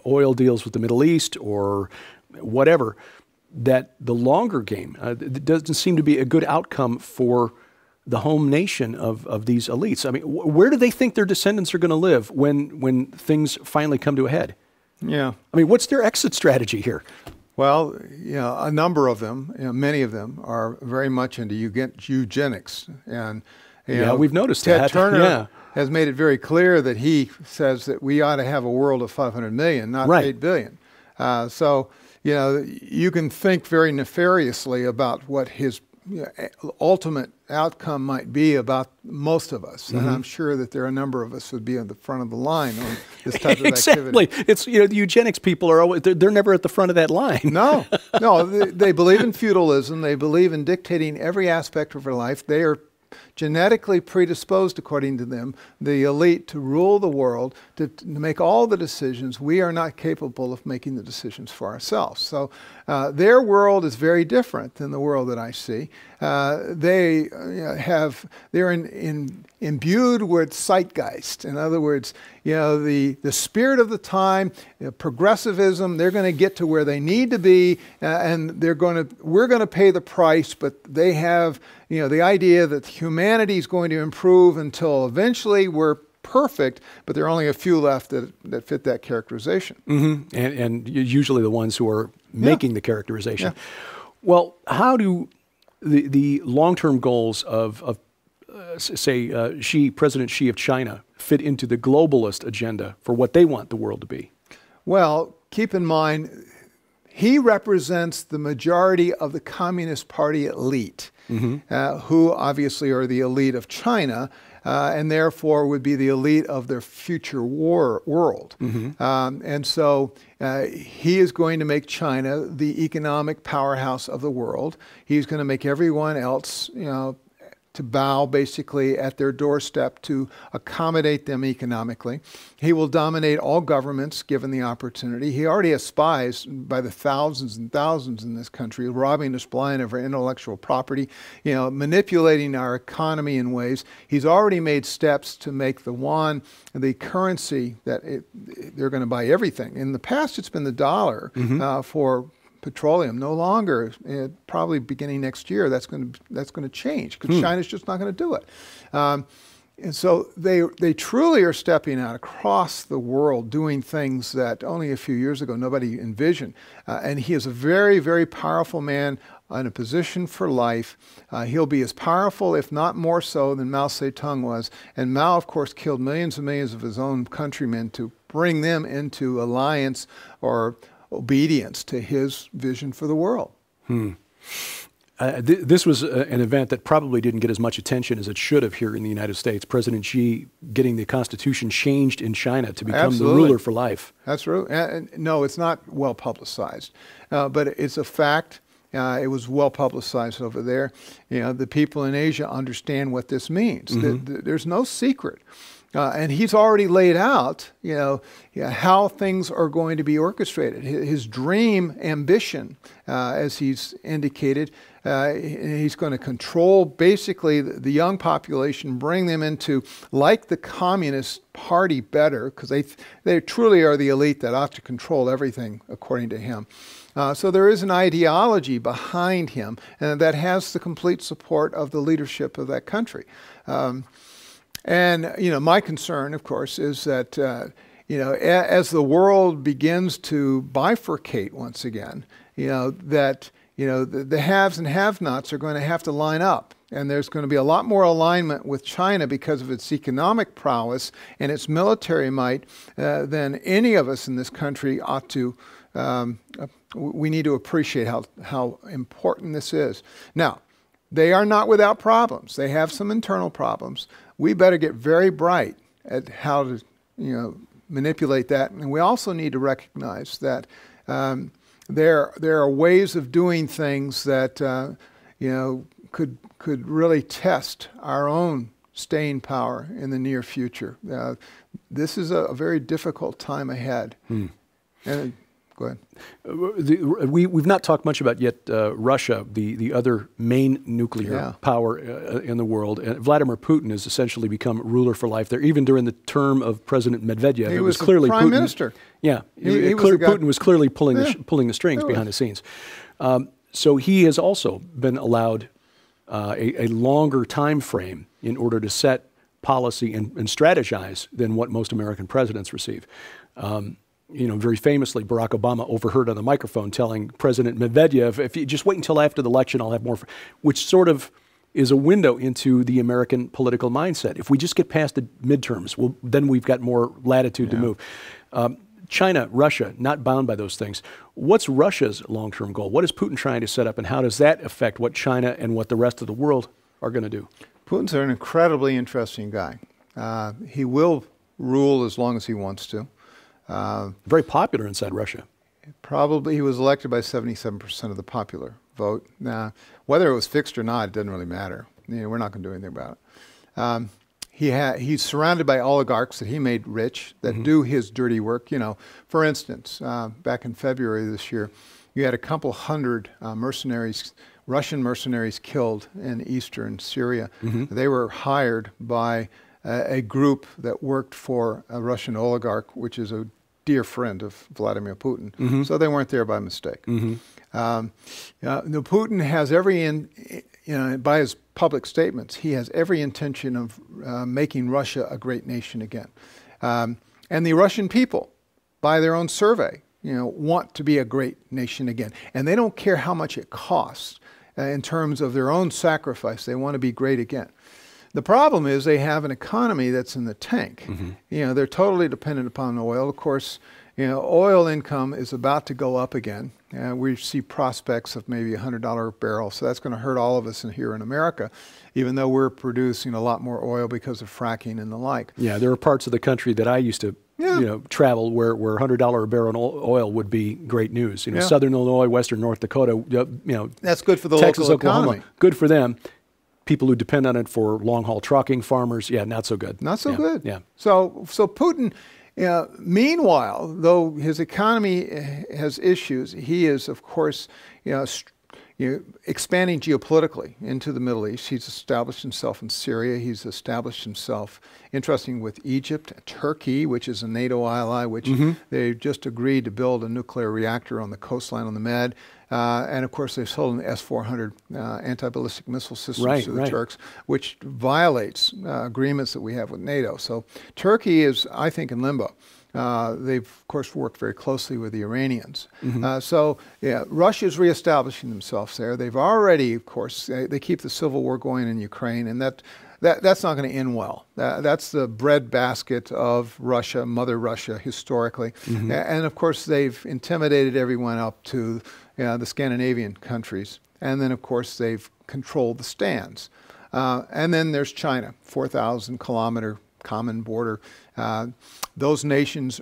oil deals with the Middle East or whatever, that the longer game doesn't seem to be a good outcome for the home nation of these elites. I mean, where do they think their descendants are going to live when things finally come to a head? Yeah. I mean, what's their exit strategy here? Well, a number of them, many of them, are very much into eugenics. And we've noticed Ted that. Turner has made it very clear that he says that we ought to have a world of 500 million, not 8 billion. So, you can think very nefariously about what his ultimate outcome might be about most of us. And I'm sure that there are a number of us who would be on the front of the line on this type of activity. It's, the eugenics people are always, they're never at the front of that line. No, they believe in feudalism. They believe in dictating every aspect of our life. They are genetically predisposed, according to them, the elite, to rule the world, to make all the decisions. We are not capable of making the decisions for ourselves. So their world is very different than the world that I see. They're imbued with zeitgeist. In other words, the spirit of the time, progressivism. They're going to get to where they need to be, and we're going to pay the price. But they have the idea that humanity is going to improve until eventually we're perfect, but there are only a few left that fit that characterization. And usually the ones who are making the characterization. Well, how do the long-term goals of President Xi of China fit into the globalist agenda for what they want the world to be? Well, keep in mind, he represents the majority of the Communist Party elite, who obviously are the elite of China, and therefore would be the elite of their future world. And so he is going to make China the economic powerhouse of the world. He's going to make everyone else, to bow basically at their doorstep to accommodate them economically. He will dominate all governments given the opportunity. He already has spies by the thousands and thousands in this country, robbing us blind of our intellectual property, manipulating our economy in ways. He's already made steps to make the yuan the currency that they're going to buy everything. In the past, it's been the dollar for petroleum. No longer, probably beginning next year, that's going to change because China's just not going to do it. And so they truly are stepping out across the world, doing things that only a few years ago nobody envisioned. And he is a very, very powerful man in a position for life. He'll be as powerful, if not more so, than Mao Zedong was. And Mao, of course, killed millions and millions of his own countrymen to bring them into alliance or obedience to his vision for the world. This was an event that probably didn't get as much attention as it should have here in the United States. President Xi getting the constitution changed in China to become the ruler for life. That's true. No, it's not well publicized, but it's a fact. It was well publicized over there. The people in Asia understand what this means. There's no secret. And he's already laid out, how things are going to be orchestrated. His dream ambition, as he's indicated, he's going to control basically the young population, bring them into, like the Communist Party better, because they truly are the elite that ought to control everything, according to him. So there is an ideology behind him, and that has the complete support of the leadership of that country. And my concern, of course, is that as the world begins to bifurcate once again, that the haves and have-nots are going to have to line up, and there's going to be a lot more alignment with China because of its economic prowess and its military might than any of us in this country ought to. We need to appreciate how important this is. Now, they are not without problems. They have some internal problems. We better get very bright at how to, manipulate that. And we also need to recognize that there are ways of doing things that, could really test our own staying power in the near future. This is a very difficult time ahead. And go ahead. We've not talked much about yet Russia, the other main nuclear power in the world. And Vladimir Putin has essentially become ruler for life there. Even during the term of President Medvedev, he was clearly the prime minister. Yeah, Putin was clearly pulling the strings behind the scenes. So he has also been allowed a longer time frame in order to set policy and strategize than what most American presidents receive. Very famously, Barack Obama overheard on the microphone telling President Medvedev, if you just wait until after the election, I'll have more, which sort of is a window into the American political mindset. If we just get past the midterms, then we've got more latitude to move. China, Russia, not bound by those things. What's Russia's long-term goal? What is Putin trying to set up, and how does that affect what China and what the rest of the world are going to do? Putin's an incredibly interesting guy. He will rule as long as he wants to. Very popular inside Russia. Probably he was elected by 77% of the popular vote. Now, whether it was fixed or not, it doesn't really matter. We're not going to do anything about it. He's surrounded by oligarchs that he made rich that do his dirty work. For instance, back in February this year, you had a couple hundred mercenaries, Russian mercenaries, killed in eastern Syria. They were hired by a group that worked for a Russian oligarch, which is a dear friend of Vladimir Putin. So they weren't there by mistake. Putin has by his public statements, he has every intention of making Russia a great nation again. And the Russian people, by their own survey, want to be a great nation again. And they don't care how much it costs in terms of their own sacrifice. They want to be great again. The problem is they have an economy that's in the tank. They're totally dependent upon oil. Of course, oil income is about to go up again. We see prospects of maybe $100 a barrel. So that's going to hurt all of us here in America, even though we're producing a lot more oil because of fracking and the like. Yeah, there are parts of the country that I used to travel where $100 a barrel oil would be great news. Southern Illinois, Western North Dakota, that's good for the Texas, local Oklahoma, economy. Good for them. People who depend on it for long-haul trucking, farmers, not so good. Not so good. Yeah. So Putin, meanwhile, though his economy has issues, he is, of course, expanding geopolitically into the Middle East. He's established himself in Syria. He's established himself, interesting, with Egypt, Turkey, which is a NATO ally, which they just agreed to build a nuclear reactor on the coastline on the Med. And of course, they've sold an S-400 anti-ballistic missile systems to the Turks, which violates agreements that we have with NATO. So Turkey is, I think, in limbo. They've, of course, worked very closely with the Iranians. Russia's reestablishing themselves there. They've already, of course, they keep the civil war going in Ukraine, and that's not going to end well. That's the breadbasket of Russia, Mother Russia, historically. And of course, they've intimidated everyone up to the Scandinavian countries. And then, of course, they've controlled the stands. And then there's China, 4,000-kilometer common border. Those nations,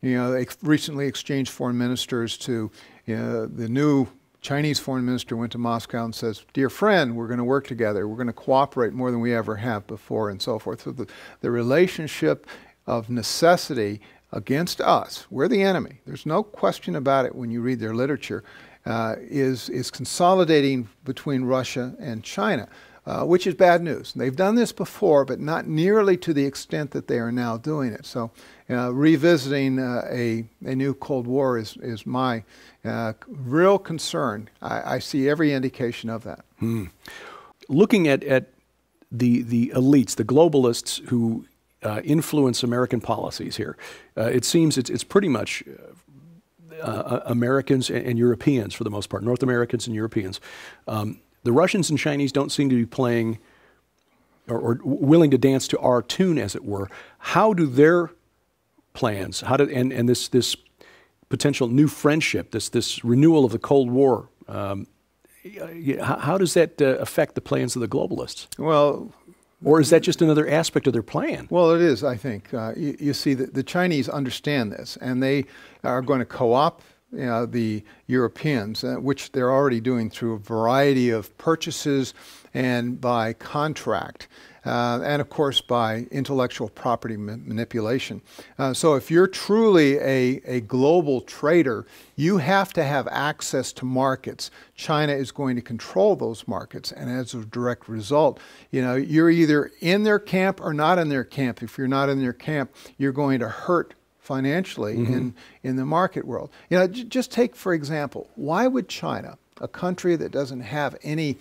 they recently exchanged foreign ministers to the new Chinese foreign minister went to Moscow and says, "Dear friend, we're going to work together. We're going to cooperate more than we ever have before," and so forth. So the relationship of necessity against us, we're the enemy. There's no question about it when you read their literature, is consolidating between Russia and China, which is bad news. They've done this before, but not nearly to the extent that they are now doing it. So revisiting a new Cold War is my real concern. I see every indication of that. Looking at the elites, the globalists who influence American policies here, it seems it's pretty much Americans and Europeans for the most part, North Americans and Europeans. The Russians and Chinese don't seem to be playing or willing to dance to our tune, as it were. How do their plans, and this potential new friendship, this renewal of the Cold War, how does that affect the plans of the globalists? Well, or is that just another aspect of their plan? Well, it is, I think. You see, the Chinese understand this, and they are going to co-opt the Europeans, which they're already doing through a variety of purchases and by contract, and of course by intellectual property manipulation. So if you're truly a global trader, you have to have access to markets. China is going to control those markets, and as a direct result, you're either in their camp or not in their camp. If you're not in their camp, you're going to hurt financially in the market world. Just take, for example, why would China, a country that doesn't have any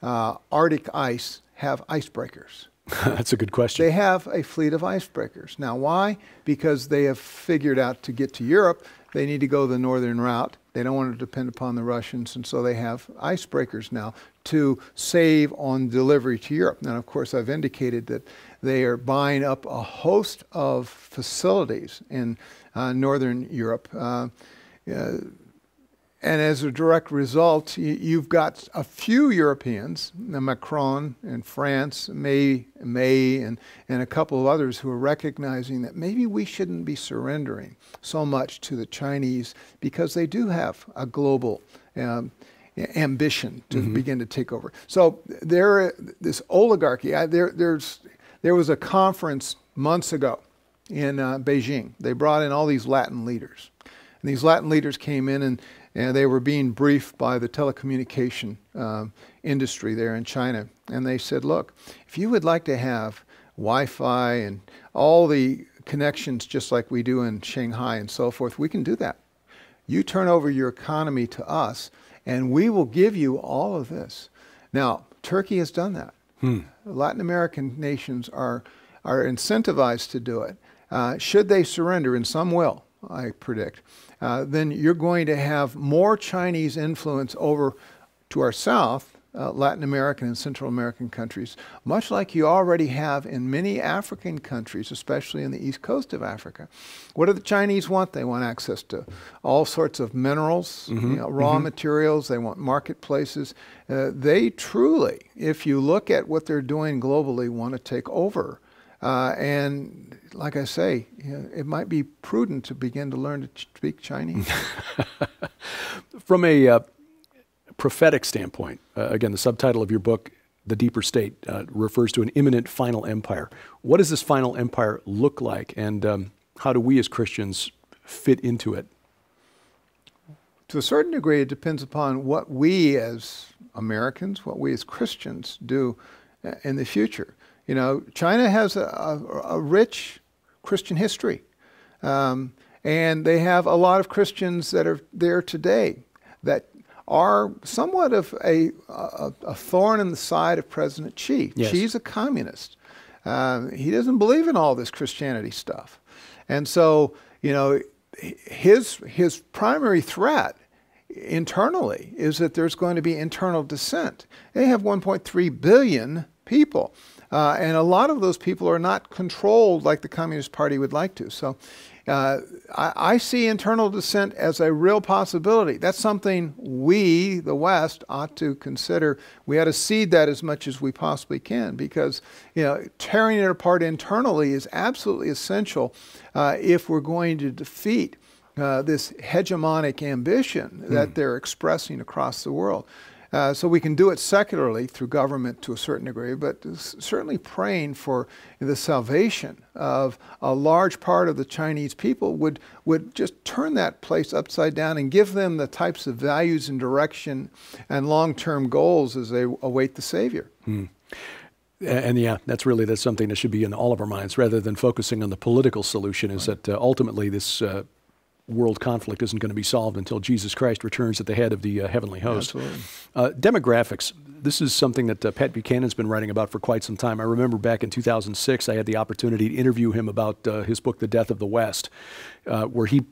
Arctic ice, have icebreakers? That's a good question. They have a fleet of icebreakers. Now, why? Because they have figured out to get to Europe, they need to go the northern route. They don't want to depend upon the Russians, and so they have icebreakers now to save on delivery to Europe. Now, of course, I've indicated that they are buying up a host of facilities in northern Europe. And as a direct result, you've got a few Europeans, Macron in France, May and a couple of others who are recognizing that maybe we shouldn't be surrendering so much to the Chinese because they do have a global ambition to begin to take over. So this oligarchy, there was a conference months ago in Beijing. They brought in all these Latin leaders. And these Latin leaders came in and they were being briefed by the telecommunication industry there in China. And they said, look, if you would like to have Wi-Fi and all the connections just like we do in Shanghai and so forth, we can do that. You turn over your economy to us, and we will give you all of this. Now, Turkey has done that. Latin American nations are incentivized to do it. Should they surrender, and some will, I predict, then you're going to have more Chinese influence over to our south, Latin American and Central American countries, much like you already have in many African countries, especially in the east coast of Africa. What do the Chinese want? They want access to all sorts of minerals, raw materials. They want marketplaces. They truly, if you look at what they're doing globally, want to take over. And like I say, it might be prudent to begin to learn to speak Chinese. From a prophetic standpoint, again, the subtitle of your book, The Deeper State, refers to an imminent final empire. What does this final empire look like, and how do we as Christians fit into it? To a certain degree, it depends upon what we as Americans, what we as Christians do in the future. China has a rich Christian history, and they have a lot of Christians that are there today that are somewhat of a thorn in the side of President Xi. Yes. Xi's a communist. He doesn't believe in all this Christianity stuff. And so, his primary threat internally is that there's going to be internal dissent. They have 1.3 billion people. And a lot of those people are not controlled like the Communist Party would like to. So I see internal dissent as a real possibility. That's something we, the West, ought to consider. We ought to seed that as much as we possibly can, because tearing it apart internally is absolutely essential if we're going to defeat this hegemonic ambition that they're expressing across the world. So we can do it secularly through government to a certain degree, but certainly praying for the salvation of a large part of the Chinese people would just turn that place upside down and give them the types of values and direction and long-term goals as they await the Savior. And yeah, that's something that should be in all of our minds, rather than focusing on the political solution, is that ultimately this world conflict isn't going to be solved until Jesus Christ returns at the head of the heavenly host. Demographics. This is something that Pat Buchanan's been writing about for quite some time. I remember back in 2006, I had the opportunity to interview him about his book, The Death of the West, where he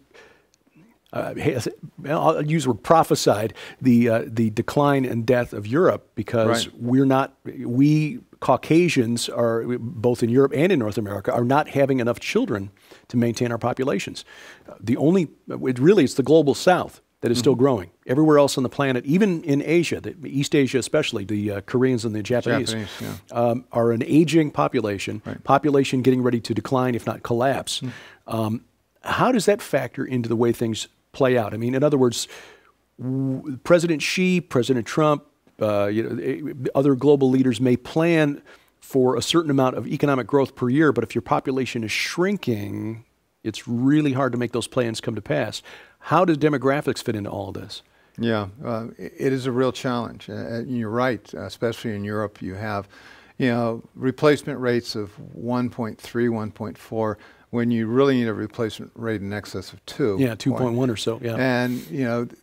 I'll use the word prophesied the decline and death of Europe, because we Caucasians are, both in Europe and in North America, are not having enough children to maintain our populations. It's the global South that is still growing. Everywhere else on the planet, even in Asia, East Asia especially, the Koreans and the Japanese are an aging population, population getting ready to decline, if not collapse. How does that factor into the way things play out? I mean, in other words, President Xi, President Trump, other global leaders may plan for a certain amount of economic growth per year, but if your population is shrinking, it's really hard to make those plans come to pass. How does demographics fit into all of this? Yeah, it is a real challenge. You're right, especially in Europe, you have, replacement rates of 1.3, 1.4, when you really need a replacement rate in excess of 2. Yeah, 2.1 or so, yeah. And,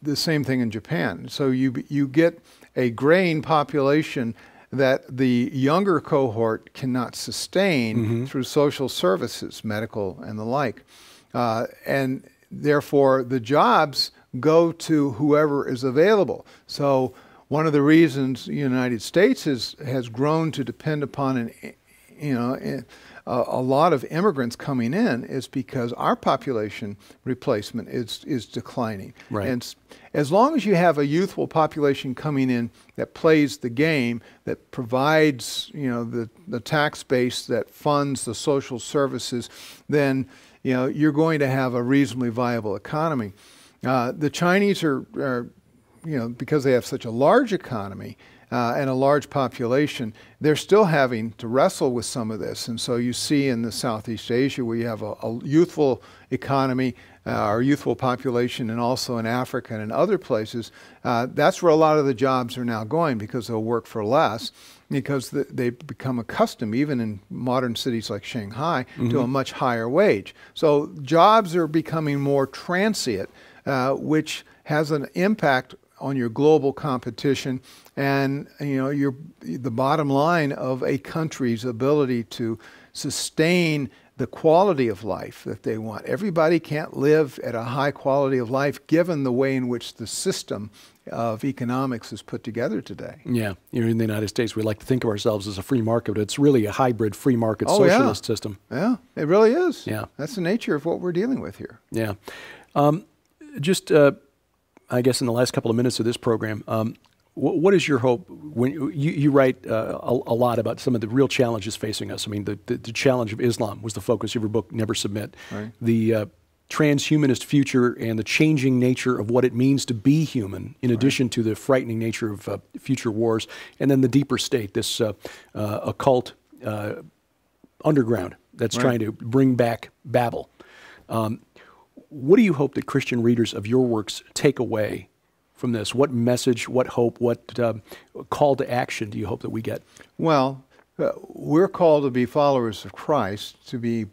the same thing in Japan. So you get a graying population that the younger cohort cannot sustain through social services, medical and the like. And therefore, the jobs go to whoever is available. So one of the reasons the United States has grown to depend upon a lot of immigrants coming in is because our population replacement is declining. Right. And as long as you have a youthful population coming in that plays the game, that provides the tax base that funds the social services, then you're going to have a reasonably viable economy. The Chinese are because they have such a large economy and a large population, they're still having to wrestle with some of this. And so you see in the Southeast Asia, where you have a youthful economy, or youthful population, and also in Africa and in other places, that's where a lot of the jobs are now going, because they'll work for less, because they've become accustomed, even in modern cities like Shanghai, to a much higher wage. So jobs are becoming more transient, which has an impact on your global competition and the bottom line of a country's ability to sustain the quality of life that they want. Everybody can't live at a high quality of life given the way in which the system of economics is put together today. Yeah, in the United States, we like to think of ourselves as a free market, but it's really a hybrid free market socialist system. Yeah, it really is. Yeah. That's the nature of what we're dealing with here. Yeah. I guess in the last couple of minutes of this program, what is your hope? When you write a lot about some of the real challenges facing us. I mean, the challenge of Islam was the focus of your book, Never Submit. Right. The transhumanist future and the changing nature of what it means to be human, in addition to the frightening nature of future wars, and then the deeper state, this occult underground that's trying to bring back Babel. What do you hope that Christian readers of your works take away from this? What message, what hope, what call to action do you hope that we get? Well, we're called to be followers of Christ, to be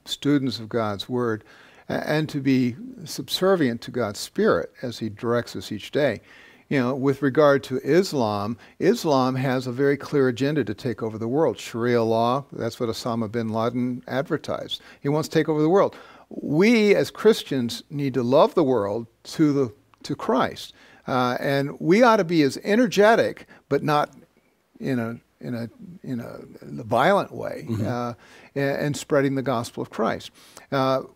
students of God's Word, and to be subservient to God's Spirit as He directs us each day. With regard to Islam, Islam has a very clear agenda to take over the world. Sharia law, that's what Osama bin Laden advertised. He wants to take over the world. We as Christians need to love the world to Christ, and we ought to be as energetic, but not in a violent way, and spreading the gospel of Christ.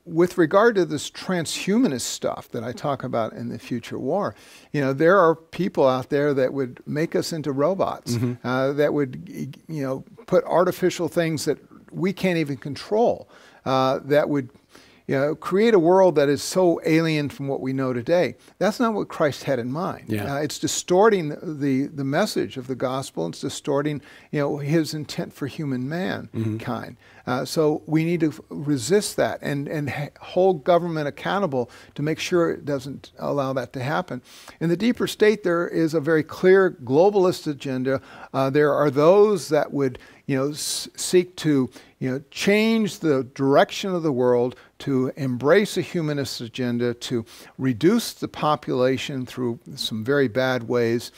With regard to this transhumanist stuff that I talk about in the future war, there are people out there that would make us into robots, that would put artificial things that we can't even control, that would create a world that is so alien from what we know today. That's not what Christ had in mind. Yeah. It's distorting the message of the gospel. It's distorting, his intent for human mankind. So we need to resist that and hold government accountable to make sure it doesn't allow that to happen. In the deeper state, there is a very clear globalist agenda. There are those that would seek to change the direction of the world, to embrace a humanist agenda, to reduce the population through some very bad ways,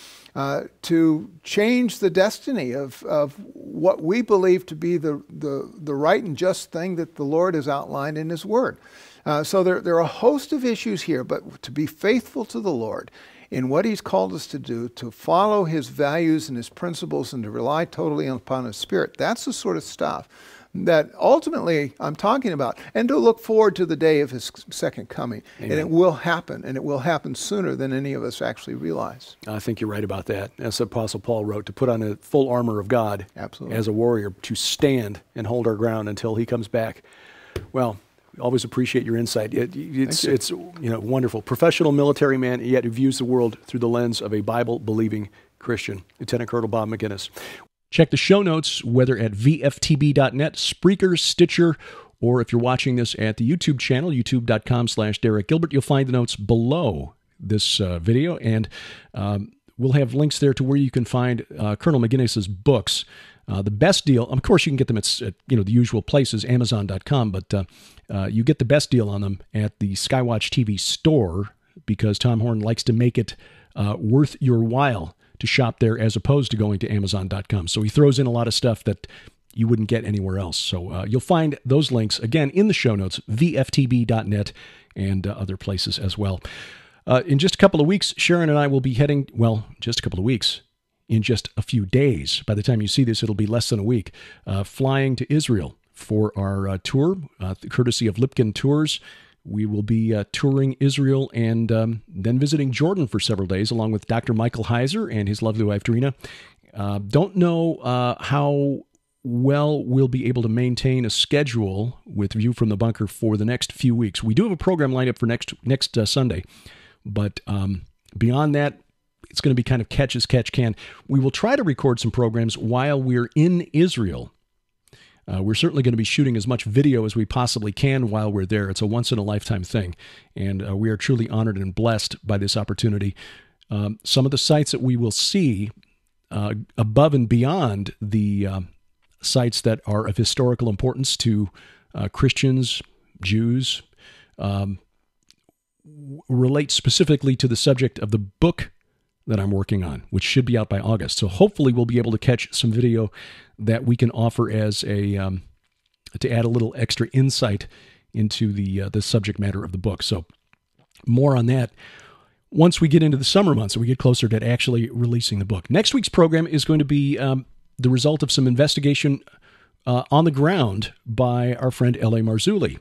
to change the destiny of what we believe to be the right and just thing that the Lord has outlined in His Word. So there are a host of issues here, but to be faithful to the Lord in what He's called us to do, to follow His values and His principles, and to rely totally upon His Spirit, that's the sort of stuff that ultimately I'm talking about, and to look forward to the day of His second coming. Amen. And it will happen, and it will happen sooner than any of us actually realize. I think you're right about that. As Apostle Paul wrote, to put on a full armor of God. Absolutely. As a warrior, to stand and hold our ground until He comes back. Well, always appreciate your insight. It's wonderful. Professional military man, yet who views the world through the lens of a Bible-believing Christian. Lieutenant Colonel Bob Maginnis. Check the show notes, whether at VFTB.net, Spreaker, Stitcher, or if you're watching this at the YouTube channel, youtube.com/Derek Gilbert, you'll find the notes below this video, and we'll have links there to where you can find Colonel Maginnis's books. The best deal, of course, you can get them at the usual places, Amazon.com, but you get the best deal on them at the Skywatch TV store, because Tom Horn likes to make it worth your while to shop there as opposed to going to Amazon.com. So he throws in a lot of stuff that you wouldn't get anywhere else. So you'll find those links, again, in the show notes, VFTB.net, and other places as well. In just a couple of weeks, Sharon and I will be heading, just a couple of weeks, in just a few days. By the time you see this, it'll be less than a week, flying to Israel for our tour, courtesy of Lipkin Tours. We will be touring Israel and then visiting Jordan for several days, along with Dr. Michael Heiser and his lovely wife, Drina. Don't know how well we'll be able to maintain a schedule with View from the Bunker for the next few weeks. We do have a program lined up for next Sunday, but beyond that, it's going to be kind of catch as catch can. We will try to record some programs while we're in Israel. We're certainly going to be shooting as much video as we possibly can while we're there. It's a once-in-a-lifetime thing, and we are truly honored and blessed by this opportunity. Some of the sites that we will see above and beyond the sites that are of historical importance to Christians, Jews, relate specifically to the subject of the book that I'm working on, which should be out by August. So hopefully we'll be able to catch some video that we can offer as a to add a little extra insight into the subject matter of the book. So more on that once we get into the summer months and we get closer to actually releasing the book. Next week's program is going to be the result of some investigation on the ground by our friend L.A. Marzulli.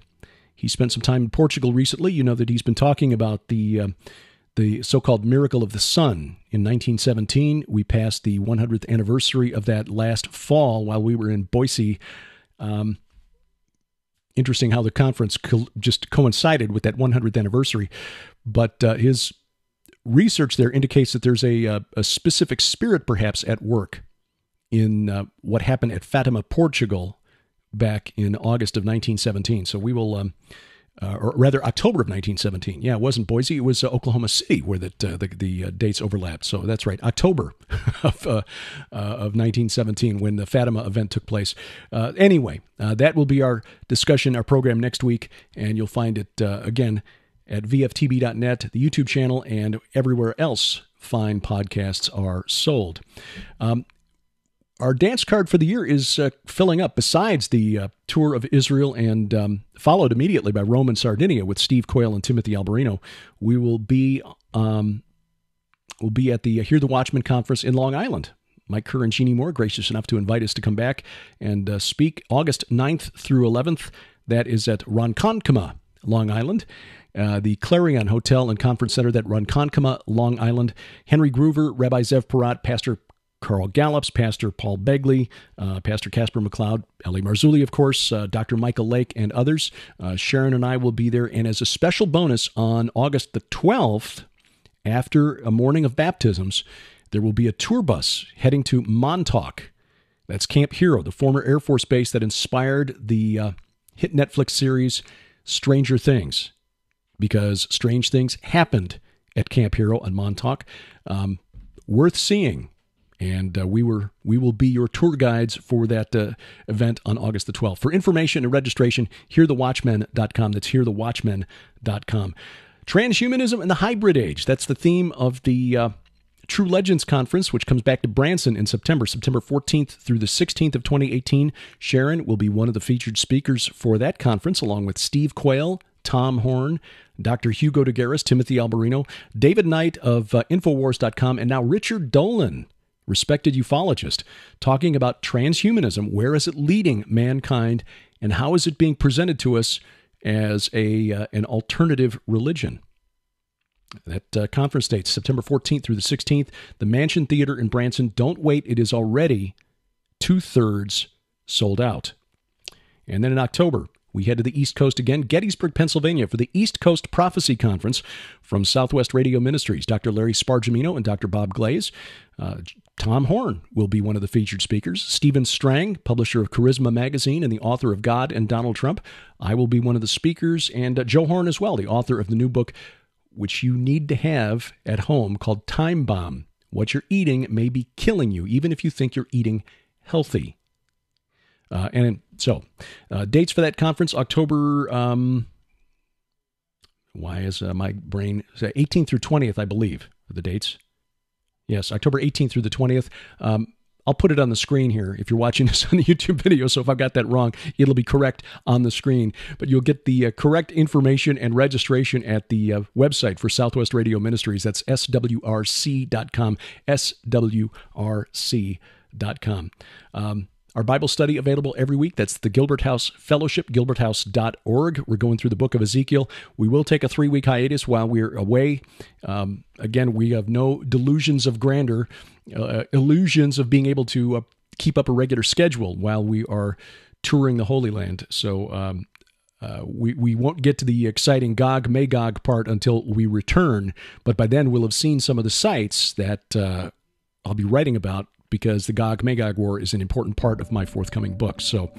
He spent some time in Portugal recently. You know that he's been talking about the so-called miracle of the sun. In 1917, we passed the 100th anniversary of that last fall while we were in Boise. Interesting how the conference just coincided with that 100th anniversary. But his research there indicates that there's a specific spirit perhaps at work in what happened at Fatima, Portugal, back in August of 1917. So we will... or rather October of 1917. Yeah, it wasn't Boise. It was Oklahoma City where the dates overlapped. So that's right, October of 1917 when the Fatima event took place. Anyway, that will be our discussion, our program next week, and you'll find it, again, at VFTB.net, the YouTube channel, and everywhere else fine podcasts are sold. Our dance card for the year is filling up. Besides the tour of Israel and followed immediately by Rome and Sardinia with Steve Coyle and Timothy Alberino, we will be at the Hear the Watchman conference in Long Island. Mike Kerr and Jeannie Moore, gracious enough to invite us to come back and speak August 9th through 11th. That is at Ronkonkoma, Long Island. The Clarion Hotel and Conference Center at Ronkonkoma, Long Island. Henry Groover, Rabbi Zev Parat, Pastor Carl Gallups, Pastor Paul Begley, Pastor Casper McLeod, Ellie Marzulli, of course, Dr. Michael Lake, and others. Sharon and I will be there. And as a special bonus, on August the 12th, after a morning of baptisms, there will be a tour bus heading to Montauk. That's Camp Hero, the former Air Force base that inspired the hit Netflix series Stranger Things, because strange things happened at Camp Hero on Montauk. Worth seeing. And we will be your tour guides for that event on August the 12th. For information and registration, hearthewatchmen.com. That's hearthewatchmen.com. Transhumanism and the Hybrid Age. That's the theme of the True Legends Conference, which comes back to Branson in September 14th through the 16th of 2018. Sharon will be one of the featured speakers for that conference, along with Steve Quayle, Tom Horn, Dr. Hugo de Garis, Timothy Alberino, David Knight of Infowars.com, and now Richard Dolan, respected ufologist, talking about transhumanism. Where is it leading mankind, and how is it being presented to us as an alternative religion? That conference date, September 14th through the 16th, the Mansion Theater in Branson. Don't wait. It is already 2/3 sold out. And then in October, we head to the East Coast again, Gettysburg, Pennsylvania, for the East Coast Prophecy Conference from Southwest Radio Ministries. Dr. Larry Spargimino and Dr. Bob Glaze. Tom Horn will be one of the featured speakers. Stephen Strang, publisher of Charisma Magazine and the author of God and Donald Trump. I will be one of the speakers. And Joe Horn as well, the author of the new book, which you need to have at home, called Time Bomb. What you're eating may be killing you, even if you think you're eating healthy. Dates for that conference, October, why is my brain, 18th through 20th, I believe, are the dates. Yes, October 18th through the 20th. I'll put it on the screen here if you're watching this on the YouTube video, so if I've got that wrong, it'll be correct on the screen. But you'll get the correct information and registration at the website for Southwest Radio Ministries. That's swrc.com, swrc.com. Our Bible study available every week. That's the Gilbert House Fellowship, gilberthouse.org. We're going through the book of Ezekiel. We will take a 3-week hiatus while we're away. Again, we have no delusions of grandeur, illusions of being able to keep up a regular schedule while we are touring the Holy Land. So we won't get to the exciting Gog-Magog part until we return. But by then, we'll have seen some of the sites that I'll be writing about, because the Gog-Magog War is an important part of my forthcoming book. So,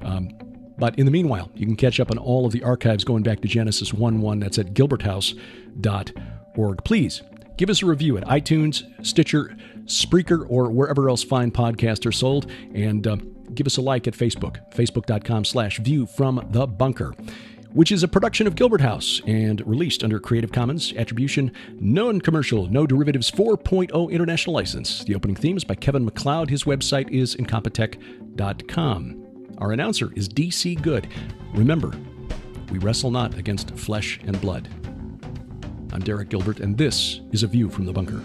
but in the meanwhile, you can catch up on all of the archives going back to Genesis 1:1. That's at gilberthouse.org. Please give us a review at iTunes, Stitcher, Spreaker, or wherever else fine podcasts are sold. And give us a like at Facebook, facebook.com/view from the bunker, which is a production of Gilbert House and released under Creative Commons Attribution, Non-Commercial, No Derivatives 4.0 International License. The opening theme is by Kevin MacLeod. His website is incompetech.com. Our announcer is DC Good. Remember, we wrestle not against flesh and blood. I'm Derek Gilbert, and this is A View from the Bunker.